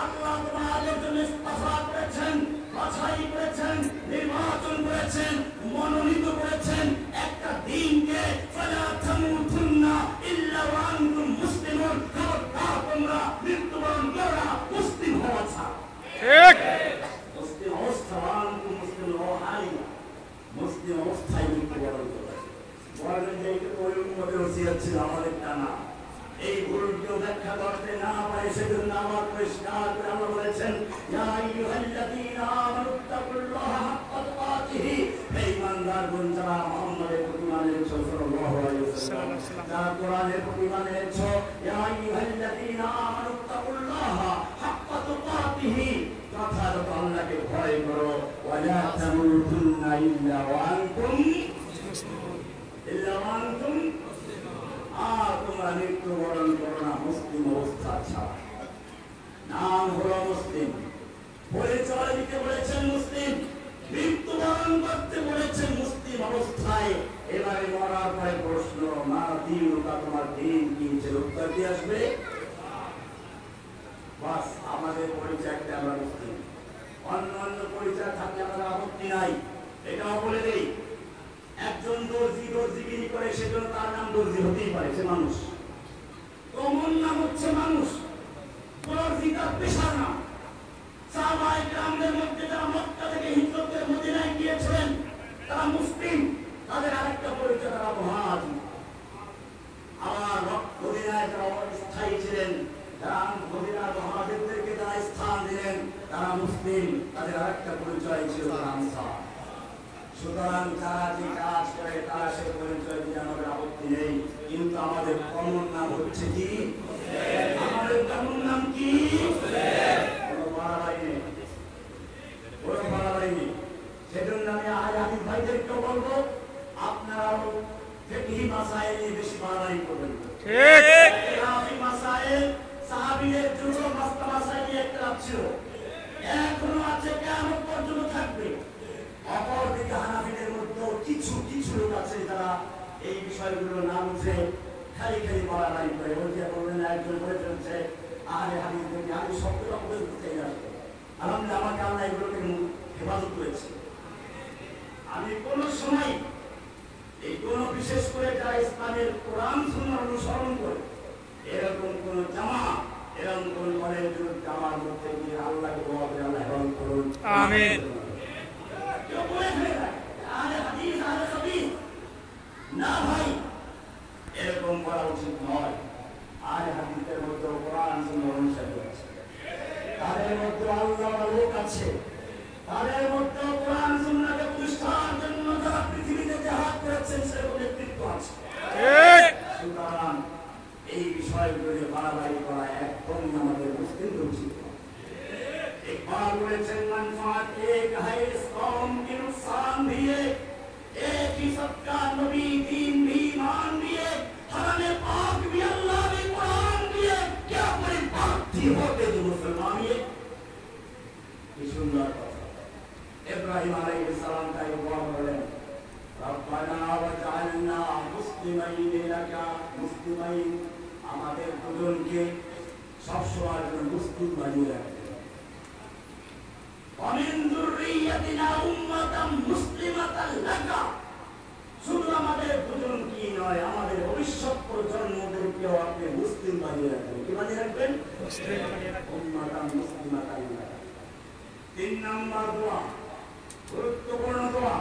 আল্লাহ তোমাদের জন্য ইস্তাফা করেছেন, বাছাই করেছেন, নির্বাচন করেছেন, মনোনীত করেছেন একটা দিনকে। ফালা তামুতুন্না ইল্লা ওয়া আনতুম মুসলিমুন, খবরদার তোমরা মৃত্যুবরণ করো না মুসলিম হওয়া ছাড়া। ঠিক। মুসলিম অবস্থান, মুসলিম রোহানি, মুসলিম অবস্থায় মৃত্যুবরণ করে বলেন যে এটা ওই উম্মতের ওসিয়ত ছিল, আমাদের টানা। এই ভুলকেও ব্যাখ্যা করতে না পারে সেজন্য আমার পরিষ্কার করে আমরা বলেছেন, ইয়া আইয়ুহাল্লাযীনা আমানুত্তাকুল্লাহা হাক্কা তুকাতিহি, হে ঈমানদারগণ, যারা মুহাম্মদের প্রতি ঈমান এনেছো, সাল্লাল্লাহু আলাইহি ওয়াসাল্লাম, যারা কোরআনের প্রতি ঈমান এনেছো, ইয়া আইয়ুহাল্লাযীনা আমানুত্তাকুল্লাহা হাক্কা তুকাতিহি, যথাযথ আল্লাহকে ভয় করো, ওয়ালা তামুতুন্না ইল্লা ওয়া আনতুম মুসলিমুন, ইল্লা ওয়া আনতুম, আর তোমরা মৃত্যুবরণ করো না মুসলিম অবস্থা ছাড়া। নাম হলো মুসলিম, পরিচয় দিতে বলেছেন মুসলিম, মৃত্যুবরণ করতে বলেছেন মুসলিম অবস্থায়। এবারে মরার পরে প্রশ্ন, মা দিনুকা, তোমার দিন কি? উত্তর দিয়ে আসবে, বাস আমাদের পরিচয় একটা, আমরা মুসলিম। অন্য অন্য পরিচয় থাকলে আমাদের আপত্তি নাই, এটাও বলে দেই। একজন দর্জিগিরি করে, সেজন্য তার নাম দর্জি হতেই পারে, সে মানুষ। কমন নাম হচ্ছে মানুষ, দর্জি তার পেশা না। সাহাবায়ে কেরামদের মধ্যে যারা মক্কা থেকে হিজরত করে মদিনায় গিয়েছিলেন, তারা মুসলিম, তাদের আরেকটা পরিচয় তারা মহাজি। আমার মদিনায় যারা স্থায়ী ছিলেন, যারা মদিনার মহাদেবদেরকে যারা স্থান দিলেন তারা মুসলিম, তাদের আরেকটা পরিচয় ছিল তারা আনসার। সুতরাং যারা যে কাজ করে তারা সে পরিচয় দিয়ে আমাদের আপত্তি নেই, কিন্তু আমাদের কমন নাম হচ্ছে কি? আমাদের কমন নাম কি? কোনো বাড়াবাড়ি নেই, কোনো বাড়াবাড়ি নেই। সেজন্য আমি আজ হাদিস ভাইদেরকেও বলবো, আপনারাও ফিকহি মাসাইল নিয়ে বেশি বাড়াবাড়ি করবেন। ঠিক, ফিকহি মাসাইল সাহাবীদের যুগ মাসলা মাসাইল নিয়ে একটা ছিল, এখনো আছে, কিয়ামত পর্যন্ত থাকবে। অপরদিকে হানাফিদের মধ্যে কিছু কিছু লোক আছে যারা এই বিষয়গুলো না বুঝে খালি খালি বাড়াবাড়ি করে। ওই যে বললেন একজন বলে ফেলছে আরে হাদিস দেখি, আমি শব্দটা বলে দিতে আসবো। আলহামদুলিল্লাহ আমাকে আল্লাহ এগুলোকে হেফাজত করেছে। আমি কোন সময় এই কোন বিশেষ করে যারা ইসলামের কোরআন সুন্নাহ অনুসরণ করে এরকম কোন জামা, এরকম কোন দলের বিরুদ্ধে আমার মধ্যে গিয়ে আল্লাহকে দোয়া করে আল্লাহ হেফাজত করুন, আমিন। না ভাই, এরকম করা উচিত নয়। আর হাদিসের মধ্যে কোরআন সুন্নাহ অনুসারী আছে, তাদের মধ্যে আল্লাহর লোক আছে, তাদের মধ্যে কোরআন সুন্নাহকে প্রতিষ্ঠার জন্য যারা পৃথিবীতে জিহাদ করেছেন সেরকম নেতৃত্ব আছে। ঠিক, সুতরাং এই বিষয়গুলো বাড়াবাড়ি করা একদম আমাদের মুসলিমদের উচিত নয়। ইকবাল বলেছেন মানফাত এক है इस कौम की नुकसान भी एक, एक ही सबका नबी दीन भी ईमान भी एक, हरमे पाक भी अल्लाह भी कुरान भी एक, क्या बड़ी बात थी होते जो मुसलमान ये। ये सुंदर इब्राहिम अलैहिस सलाम का दुआ बोले, रब्बाना वजअलना मुस्लिमीन लका मुस्लिमीन, আমাদের দুজনকে সব সময়ের জন্য মুসলিম বানিয়ে রাখবে। ومن ذريتنا أمة مسلمة لك, শুধু আমাদের দুজন কি নয়, আমাদের ভবিষ্যৎ প্রজন্মদেরকেও আপনি মুসলিম বানিয়ে রাখবেন। কি বানিয়ে রাখবেন? মুসলিম বানিয়ে রাখবেন। উম্মাতান মুসলিমাতান লাক। 3 নাম্বার দোয়া, গুরুত্বপূর্ণ দোয়া।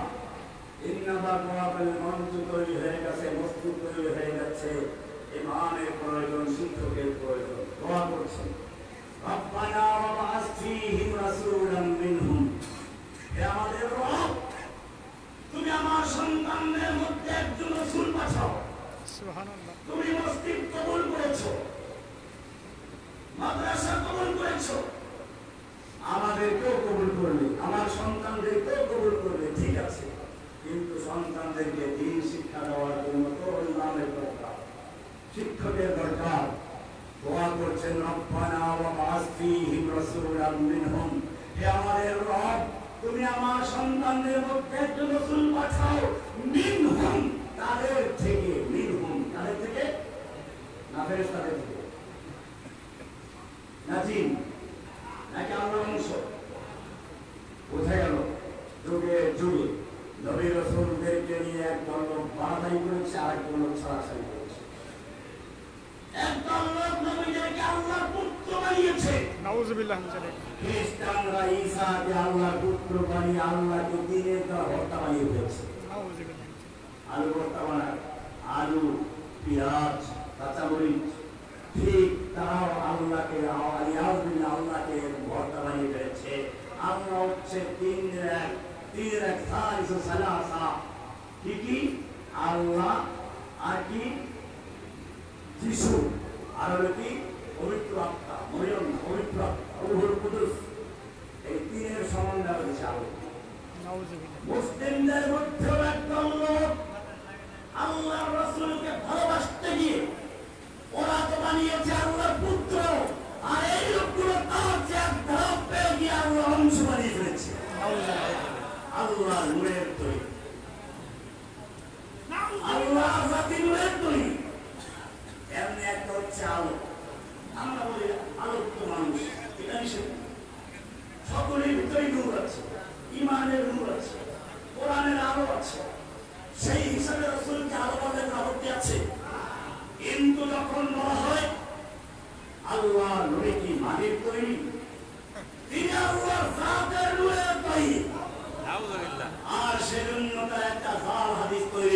3 নাম্বার দোয়া বলে মঞ্চ তৈরি হয়ে গেছে, মসজিদ তৈরি হয়ে যাচ্ছে, ইমামের প্রয়োজন, শিক্ষকের প্রয়োজন। দোয়া করছেন, রব্বানা ওয়াবআস ফীহিম রাসূলাম মিনহুম, হে আমাদের রব, তুমি আমার সন্তানদের মধ্যে একজন রাসূল পাঠাও। সুবহানাল্লাহ। তুমি মসজিদ কবুল করেছো, মাদ্রাসা কবুল করেছো, আমাদেরকেও কবুল করবে, আমার সন্তানদেরকেও কবুল করবে, ঠিক আছে, কিন্তু সন্তানদেরকে দ্বীন শিক্ষা দেওয়ার জন্য তো ইমামের দরকার, শিক্ষকের দরকার। দোয়া করছেন, রব্বানা ওয়াবআস ফীহিম রাসূলাম মিনহুম, হে আমাদের রব, তুমি আমার সন্তানদের মধ্যে একজন রাসূল পাঠাও, মিনহুম, তাদের থেকে, মিনহুম, তাদের থেকে, না ফেরেশতাদের থেকে, না জিন, নাকি আল্লাহর অংশ? বোঝা গেল যুগে যুগে নবী রাসূলদেরকে নিয়ে একদল লোক বাড়াবাড়ি করেছে, আরেকদল লোক ছাড়াছাড়ি করেছে। একদল লোক নবীদেরকে আল্লাহর পুত্র বানিয়েছে, নাউযুবিল্লাহ মিন যালিক। খ্রিস্টানরা ঈসাকে আল্লাহর পুত্র বানিয়ে আল্লাহকে দ্বীনের দ্বারা হত্যা বানিয়ে ফেলেছে, নাউযুবিল্লাহ। আলু ভর্তা বানায়, আলু, পেঁয়াজ, কাঁচামরিচ, ঠিক তারাও আল্লাহকে আল্লাহকে ভর্তা বানিয়ে ফেলেছে। আল্লাহ হচ্ছে তিনের এক সালিসু সালাসা, কি আল্লাহ আর কি যিশু, আর হলো কি পবিত্র আত্মা, মরিয়ম পবিত্র আত্মা, রূহুল কুদুস, এই তিনের সমন্বয় হচ্ছে আল্লাহ। মুসলিমদের মধ্যেও একদল লোক আল্লাহর রাসূলকে ভালোবাসতে গিয়ে ওরা তো বানিয়েছে আল্লাহর পুত্র, আর এই লোকগুলো তার যে এক ধাপ পেয়ে গিয়ে আল্লাহ অংশ বানিয়ে ফেলেছে। আল্লাহ নূরের তৈরি, আল্লাহ জাতি নূরের তৈরি, এমনি একটা হচ্ছে আলো। আমরা বলি আলোক মানুষ, এটা নিষেধ। সকলের ভিতরে নূর আছে, ইমানের নূর আছে, কোরআনের আলো আছে, সেই হিসাবে রাসূলকে আলো বলতে আপত্তি আছে। কিন্তু যখন বলা হয় আল্লাহ নবী কি মাটির তৈরি, তিনি আল্লাহর জাতের নূরের তৈরি, আর সেজন্য তার একটা জাল হাদিস তৈরি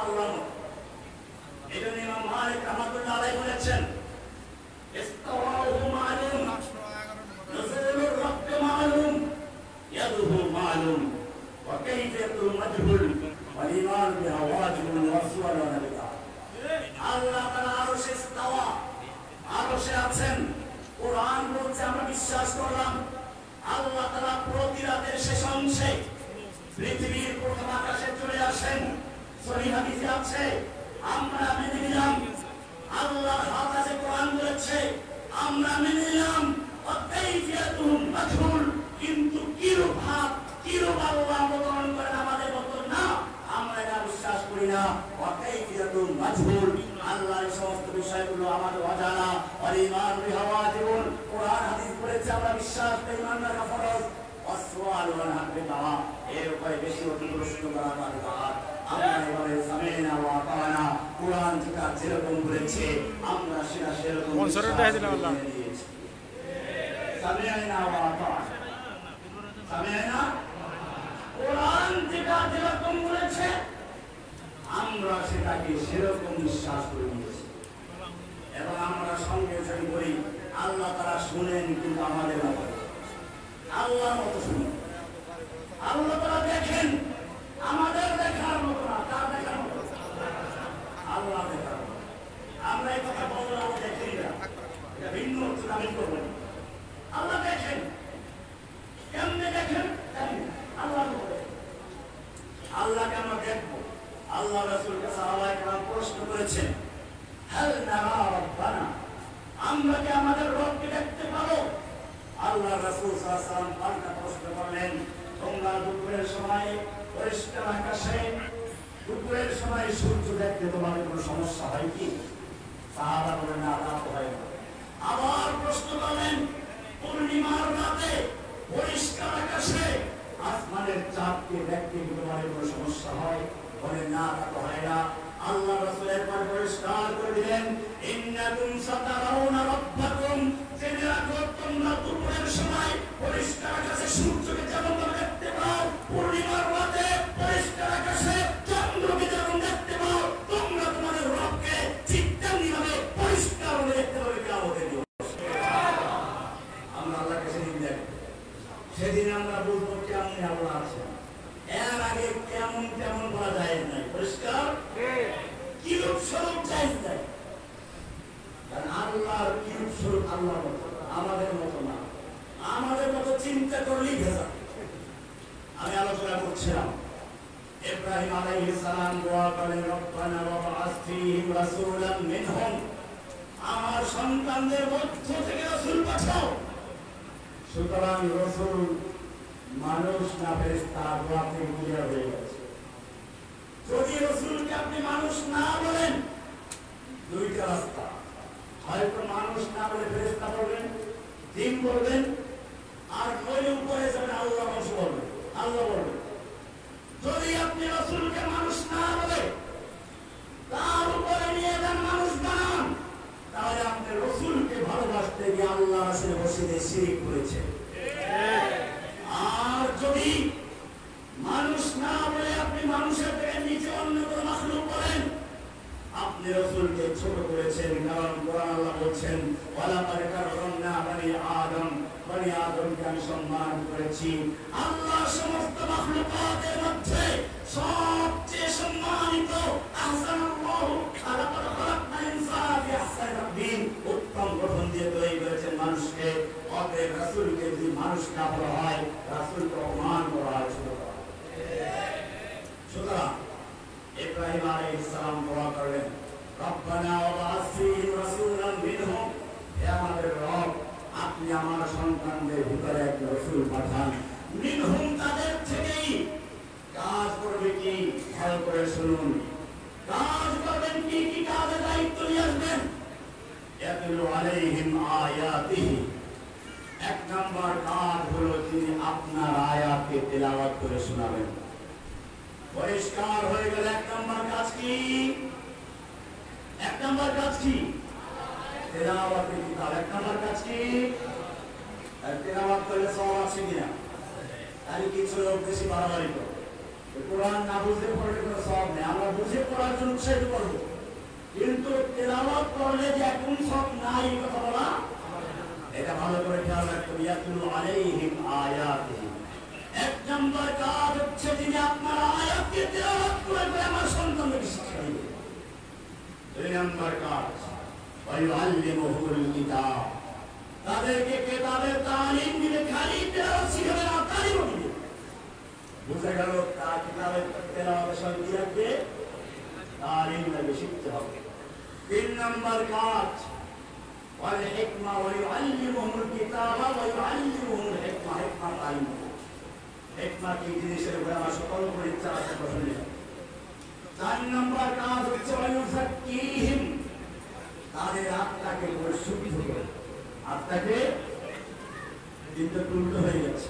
আল্লাহ। এজন্য ইমাম মালিক রাহমাতুল্লাহ আলাইহি বলেছেন ইস্তাওয়াহু মালুম, নুজুলুর রাব্ব মালুম, ইয়াদুহু মালুম, ওয়া কাইফিয়াতুহু মাজহুল, ওয়াল ঈমান বিহা ওয়াজিবুন ওয়া সুআলুন বিহা। আল্লাহ তাআলা আরশে ইস্তাওয়া, আরশে আছেন। কোরআন বলছে আমরা বিশ্বাস করলাম আল্লাহ তাআলা প্রতি রাতের শেষ অংশে পৃথিবীর প্রথম আকাশে চলে আসেন। সহিহ হাদিসে আছে, আমরা মেনে নিলাম। আল্লাহ হাদিসে কোরআন বলেছে আমরা মেনে নিলাম। ওয়াকাইফিয়াতুহুম মাজহুল, কিন্তু কিরূপ ভাব কিরূপ আল্লাহ অবতরণ করেন আমাদের মত না, আমরা এটা বিশ্বাস করি না। ওয়াকাইফিয়াতুহুম মাজহুল, আল্লাহর সমস্ত বিষয়গুলো আমাদের অজানা। আর ঈমান বিহা ওয়াজিবুন, কোরআন হাদিস বলেছে আমরা বিশ্বাস করি, ঈমান রাখা ফরজ। ওয়াসওয়ালু আনহা বিদআ, এর উপরে বেশি প্রশ্ন করা আমাদের কাজ। আমরা এবারে সামিনা ওয়া আতানা, কোরআন যেরকম বলেছে আমরা সেটা সেরকম দিয়েছি। সামিনা ওয়া আতানা, সামিনা, কোরআন যেরকম বলেছে আমরা সেটাকে সেরকম বিশ্বাস করে নিয়েছি। এবং আমরা সঙ্গে সঙ্গে বলি আল্লাহ তারা শুনেন, কিন্তু আমাদের মতো আল্লাহর মতো শুনেন। আল্লাহ তারা দেখেন, আমাদের দেখার মতো না। তার দেখার মতো, আল্লাহ দেখার মতো। আমরা এই কথা বললাম দেখি না, এটা ভিন্ন হচ্ছে, আমি করবো। আল্লাহ দেখেন, কেমনে দেখেন জানি না, আল্লাহ বলে। আল্লাহকে আমরা দেখবো। আল্লাহ রাসূলকে সাহাবায়ে কেরাম প্রশ্ন করেছেন, হাল নারা রাব্বানা, আমরা কি আমাদের রবকে দেখতে পাবো? আল্লাহ রাসূল সাল্লাল্লাহু আলাইহি ওয়াসাল্লাম পাল্টা প্রশ্ন করলেন, তোমরা দুপুরের সময় পরিষ্কার আকাশে দুপুরের সময় সূর্য দেখতে তোমাদের কোনো সমস্যা হয় কি? সাহাবা বলেন না, তা তো হয় না। আবার প্রশ্ন করলেন, পূর্ণিমার রাতে পরিষ্কার আকাশে আসমানের চাঁদকে দেখতে কি তোমাদের কোনো সমস্যা হয়? বলেন না, তা তো হয় না। আল্লাহ রাসূল একবার পরিষ্কার করে দিলেন, ইন্নাকুম সাতারাউনা রাব্বাকুম, জেনে রাখো তোমরা দুপুরের সময় পরিষ্কার আকাশে সূর্যকে যেমন দেখতে পাও, পূর্ণিমার রাতে পরিষ্কার আকাশে চন্দ্রকে যেমন দেখতে পাও, তোমরা তোমাদের রবকে ঠিক তেমনি ভাবে পরিষ্কার ভাবে দেখতে পাবে কিয়ামতের দিন। আমরা আল্লাহকে সেদিন দেখব, সেদিন আমরা বুঝবো কেমন আল্লাহ আছেন। এর আগে কেমন কেমন বলা যায় না, পরিষ্কার কিরূপ স্বরূপ জায়েজ নাই। কারণ আল্লাহর কিরূপ স্বরূপ আল্লাহর মতো, আমাদের মতো না। আমাদের মতো চিন্তা করলেই ভেজা। আমি আলোচনা করছিলাম, ইব্রাহিম আলাইহিস সালাম দোয়া করেন, রব্বানা ওয়াবআস ফীহিম রাসূলাম মিনহুম, আমার সন্তানদের মধ্য থেকে রাসূল পাঠাও। সুতরাং রাসূল মানুষ না ফেরেশতা, দোয়া থেকে ক্লিয়ার হয়ে গেছে। যদি রাসূলকে আপনি মানুষ না বলেন, দুইটা রাস্তা, হয়তো মানুষ না বলে ফেরেশতা বলবেন, জিন বলবেন, আর নইলে উপরে যাবেন আল্লাহ বলবেন, আল্লাহ বলবেন। যদি আপনি রাসূলকে মানুষ না বলে তার উপরে নিয়ে যান, মানুষ বানান, তাহলে আপনি রাসূলকে ভালোবাসতে গিয়ে আল্লাহ রাসূলের বসিতে শিরক করেছেন। আর যদি মানুষ না বলে আপনি মানুষের থেকে নিচে অন্য কোনো মাখলুক বলেন, আপনি রাসূলকে ছোট করেছেন। কারণ কোরআন আল্লাহ বলছেন, ওয়ালাকাদ কাররামনা বনি আদম, বনি আদমকে আমি সম্মান করেছি। আল্লাহ সমস্ত মাখলুকাতের মধ্যে সবচেয়ে সম্মানিত। আহসানাল্লাহু খালাকাল ইনসানা ফি আহসানি তাকবীর, উত্তম গঠন দিয়ে তৈরি করেছেন মানুষকে। অতএব রাসূলকে যদি মানুষ না বলা হয়, রাসূলকে অপমান করা হয়, ছোট করা হয়। সুতরাং ইব্রাহিম আলাইহিস সালাম দোয়া করলেন, রব্বানা ওয়াবআস ফীহিম রাসূলাম মিনহুম, হে আমাদের রব, আপনি আমার সন্তানদের ভিতরে এক রাসূল পাঠান। মিনহুম, তাদের থেকেই। কাজ করবে কি? ভালো করে শুনুন। কাজ করবেন কি? কি কাজে দায়িত্ব নিয়ে আসবেন? ইয়াতলু আলাইহিম আয়াতিহি, এক নম্বর কাজ হলো তিনি আপনার আয়াতকে তেলাওয়াত করে শোনাবেন। পরিষ্কার হয়ে গেল এক নম্বর কাজ কি? এক নম্বর কাজ কি? তেলাওয়াতের কিতাব। এক নম্বর কাজ কি? তেলাওয়াত করলে সওয়াব আছে কিনা? তাহলে কিছু লোক বেশি বাড়াবাড়ি করে, কোরআন না বুঝে পড়লে কোনো সওয়াব নেই। আমরা বুঝে পড়ার জন্য উৎসাহিত করবো, কিন্তু তেলাওয়াত করলে যে এখন সব নাই কথা বলা, এটা ভালো করে খেয়াল রাখতে হবে। ইয়াতলু আলাইহিম আয়াতিহি, এক নম্বর কাজ হচ্ছে তিনি আপনার আয়াতকে তেলাওয়াত করে আমার সন্তানকে শিক্ষা দিবেন। দুই নম্বর কাজ ওয়ায়ুআল্লিমুহুল কিতাব, তাদেরকে কিতাবের তালিম দিবে, খালি তেলাওয়াত শিখাবে না, তালিমও দিবে। বুঝা গেল তার কিতাবের তেলাওয়াতের সঙ্গে কি রাখবে, তালিম লাগবে, শিখতে হবে। তিন নম্বর কাজ ওয়াল হিকমা ওয়ায়ুআল্লিমুহুল কিতাবা ওয়ায়ুআল্লিমুহুল হিকমা, হিকমা তালিম। হিকমা কি জিনিসের উপরে আমার সকল পরীক্ষা আছে প্রশ্নে। চার নম্বর কাজ হচ্ছে ওয়ায়ুযাক্কিহিম, তাদের আত্মাকে পরিশুদ্ধ করে। আত্মাকে কিন্তু উল্টো হয়ে গেছে।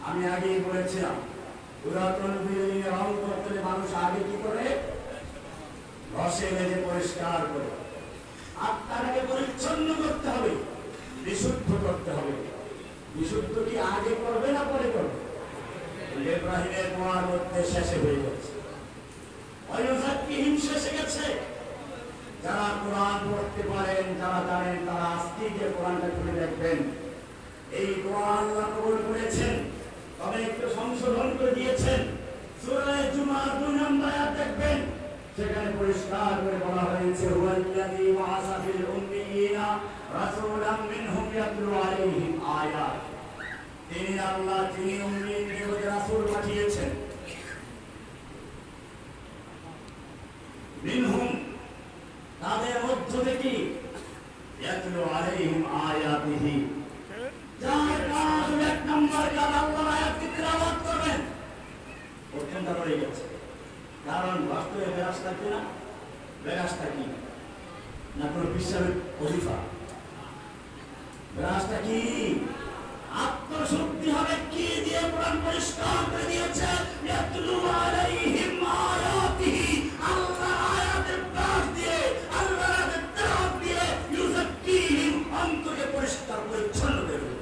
আমি আগেই বলেছিলাম পুরাতন বিল্ডিং এ রং করতে মানুষ আগে কি করে, ঘষে মেজে পরিষ্কার করে। আত্মাটাকে পরিচ্ছন্ন করতে হবে, বিশুদ্ধ করতে হবে। বিশুদ্ধ কি আগে করবে না পরে করবে? ইব্রাহিমের কুয়ার মধ্যে শেষে হয়ে গেছে, ওয়ায়ুযাক্কিহিম শেষে গেছে। যারা কোরআন পড়তে পারেন, যারা জানেন, তারা আজকে গিয়ে কোরআনটা খুলে দেখবেন। এই কোরআন আল্লাহ কবুল করেছেন, তবে একটু সংশোধন করে দিয়েছেন। সূরা জুমার 2 নম্বর আয়াত দেখবেন, সেখানে পরিষ্কার করে বলা হয়েছে হুয়াল্লাযী বাআসা ফিল উম্মিয়িনা রাসূলাম মিনহুম ইয়াতলু আলাইহিম আয়াত। তিনি আল্লাহ, যিনি উম্মিয়দের মধ্যে রাসূল পাঠিয়েছেন। মিনহুম, তাদের মধ্য থেকে, ইয়াতলু আলাইহিম আয়াতিহি, যার কাজ এক নম্বর কাজ আল্লাহর আয়াতকে তিলাওয়াত করবেন। প্রথমটা রয়ে গেছে, কারণ বাস্তবে বেরাসটা কি না, বেরাসটা কি না কোনো বিশ্বাসের অধিকার। বেরাসটা কি, আত্মশুদ্ধি হবে কি দিয়ে কোরআন পরিষ্কার করে দিয়েছে, ইয়াতলু আলাইহিম আয়াতিহি, আল্লাহর আয়াতের পাঠ দিয়ে, আল্লাহর আয়াতের তেলাওয়াত দিয়ে ইউযাক্কিহিম, অন্তরকে পরিষ্কার পরিচ্ছন্ন করবে।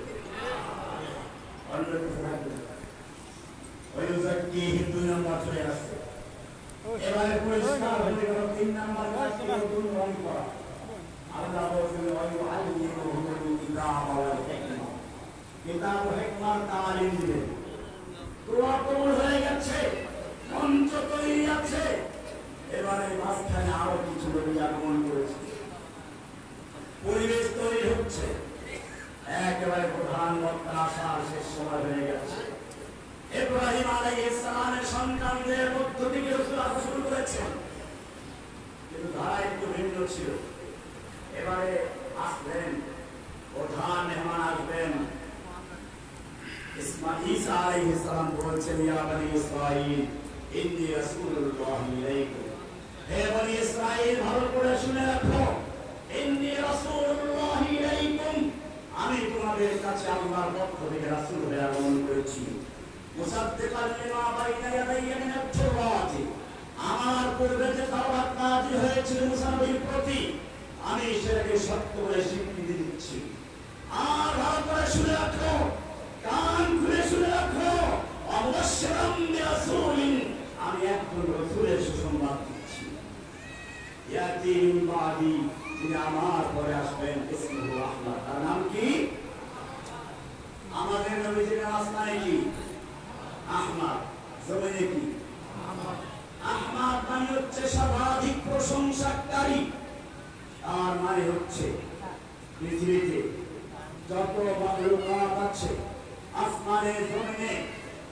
অন্য কিছু থাকবে না। ওয়ায়ুযাক্কিহিম 2 নম্বর চলে আসছে। এবারে পরিষ্কার হয়ে গেল 3 নম্বর কাজ, নতুন রং করা। আল্লাহ বলেন ওয়ায়ুআল্লিমুহুল কিতাবা ওয়াল হিকমা, কিতাব ও হিকমার তালিম দিবেন। দোয়া কবুল হয়ে গেছে, মঞ্চ তৈরি আছে। এবারে মাঝখানে আরো কিছু নবী আগমন করেছে, পরিবেশ তৈরি হচ্ছে। একেবারে প্রধান বক্তা আসার শেষ সময় হয়ে গেছে। ইব্রাহিম আলাইহিস সালামের সন্তানদের মধ্য থেকে রাসূল আসা শুরু করেছেন, কিন্তু ধারা একটু ভিন্ন ছিল। এবারে আসলেন, প্রধান মেহমান আসবেন। ঈসা আলাইহিস সালাম বলছেন, ইয়া বনি ইসরাঈল ইন্নী রাসূলুল্লাহি ইলাইকুম, হে বনি ইসরাঈল ভালো করে শুনে রাখো, ইন্নী রাসূলুল্লাহি ইলাইকুম, আমি তোমাদের কাছে আল্লাহর পক্ষ থেকে রাসূল হয়ে আগমন করেছি। মুসাদ্দিকান লিমা বাইনা ইয়াদাইয়া মিনাত তাওরাত, আমার পূর্বে যে তাওরাত নাযিল হয়েছিল মুসা নবীর প্রতি, আমি সেটাকে সত্য বলে স্বীকৃতি দিচ্ছি। আর ভালো করে শুনে রাখো, কান খুলে শুনে রাখো, অবশ্যরাম বিরাসূলিন, আমি একজন রাসূলের সুসংবাদ দিচ্ছি। ইয়াতি মিন বাদি, যিনি আমার পরে আসবেন, ইসমুহু আহমদ, তার নাম কি? আমাদের নবীজির নাম আসমানে কি? আহমদ। জমিনে কি? আহমদ মানে হচ্ছে সর্বাধিক প্রশংসাকারী। আর মানে হচ্ছে পৃথিবীতে যত মাখলুকাত আছে, আসমানে জমিনে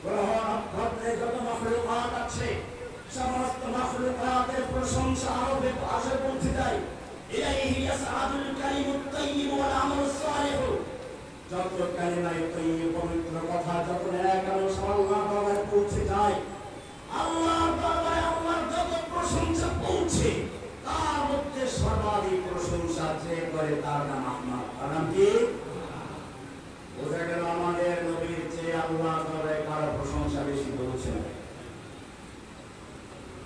গ্রহ নক্ষত্রে যত মাখলুকাত আছে, সমস্ত মাখলুকাতের প্রশংসা আরবে ভাষায় পৌঁছে যায়। ইলাইহি ইয়াসআদুল কালিমুত তাইয়্যিব ওয়াল আমালুস সালিহ, যত কালিমায়ে তাইয়্যিব পবিত্র কথা, যত নেক আমল আল্লাহর দরবারে পৌঁছে যায়, আল্লাহর দরবারে আল্লাহর যত প্রশংসা পৌঁছে, তার মধ্যে সর্বাধিক প্রশংসা যে করে তার নাম আহমদ। তার নাম কি? বোঝা গেল আমাদের নবীর চেয়ে আল্লাহর দরবারে কারো প্রশংসা বেশি পৌঁছে না।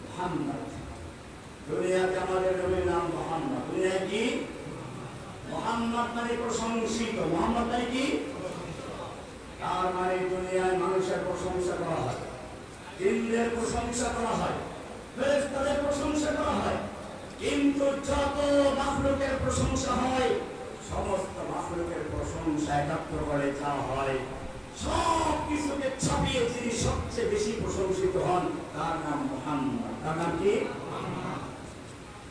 মুহাম্মদ, দুনিয়াতে আমাদের নবীর নাম মুহাম্মদ। দুনিয়ায় কি? মুহাম্মদ মানে প্রশংসিত। মুহাম্মদ মানে কি? তার মানে দুনিয়ায় মানুষের প্রশংসা করা হয়। জিনদের প্রশংসা করা হয়, ফেরেশতাদের প্রশংসা করা হয়, কিন্তু যত মাখলুকের প্রশংসা হয় সমস্ত মাখলুকের প্রশংসা একাত্র করে যা হয়, সব কিছুকে ছাপিয়ে যিনি সবচেয়ে বেশি প্রশংসিত হন তার নাম মুহাম্মদ। তার নাম কি?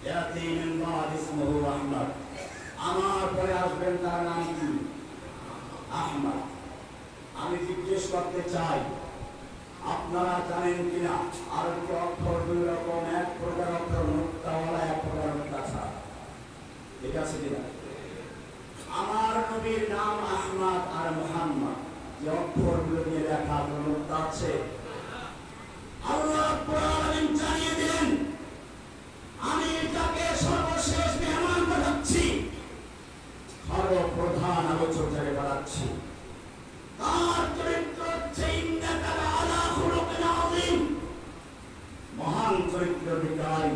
ইয়াতি মিন বা'দ ইসমুহু আহমদ। আমার পরে আসবেন তার নাম কি? আহমদ। আমি জিজ্ঞেস করতে চাই, আপনারা জানেন কিনা আরবি অক্ষর দুই রকম, এক প্রকার অক্ষর নুক্তাওয়ালা, এক প্রকার নুক্তা ছাড়া। ঠিক আছে কিনা? আমার নবীর নাম আহমদ আর মুহাম্মদ, যে অক্ষরগুলো নিয়ে লেখা নুক্তা আছে, আল্লাহ রাব্বুল আলামিন জানিয়ে দিলেন আমি তাকে সর্বশেষ মেহমান পাঠাচ্ছি, সর্বপ্রধান আলোচক যাকে পাঠাচ্ছি। তার চরিত্র হচ্ছে ইন্নাকা লাআলা খুলুকিন আযীম, মহান চরিত্র বিকারী।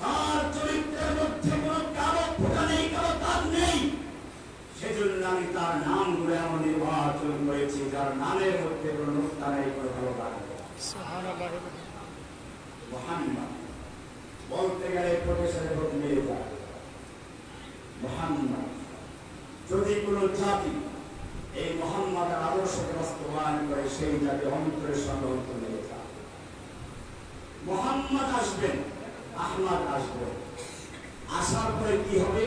তার চরিত্রের মধ্যে কোনো কালো ফোঁটা নেই, কালো দাগ নেই। সেজন্য আমি তার নামগুলো এমন নির্বাচন করেছি যার নামের মধ্যে কোনো নুক্তা নেই, কোনো কালো দাগ নেই। মুহাম্মদ বলতে গেলে প্রফেসরের ভোট মিলে যায়। মুহাম্মদ, যদি কোনো জাতি এই মুহাম্মদের আদর্শকে বাস্তবায়ন করে সেই জাতি অন্তরের সঙ্গে অন্তর মিলে যায়। মুহাম্মদ আসবেন, আহমদ আসবেন, আসার পরে কি হবে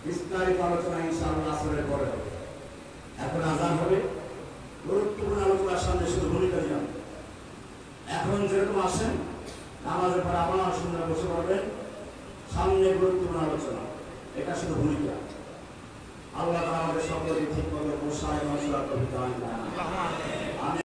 বিস্তারিত আলোচনা ইনশাআল্লাহ আসরের পরে হবে। এখন আযান হবে, গুরুত্বপূর্ণ আলোচনার সামনে শুধু ভূমিকা দিলাম। এখন যেরকম আসেন নামাজের পর আবার সুন্দর বসে পড়বেন, সামনে গুরুত্বপূর্ণ আলোচনা, এটা শুধু ভূমিকা। আল্লাহ আমাদের সকলকে ঠিক মতো বসায় মশলা কবিতা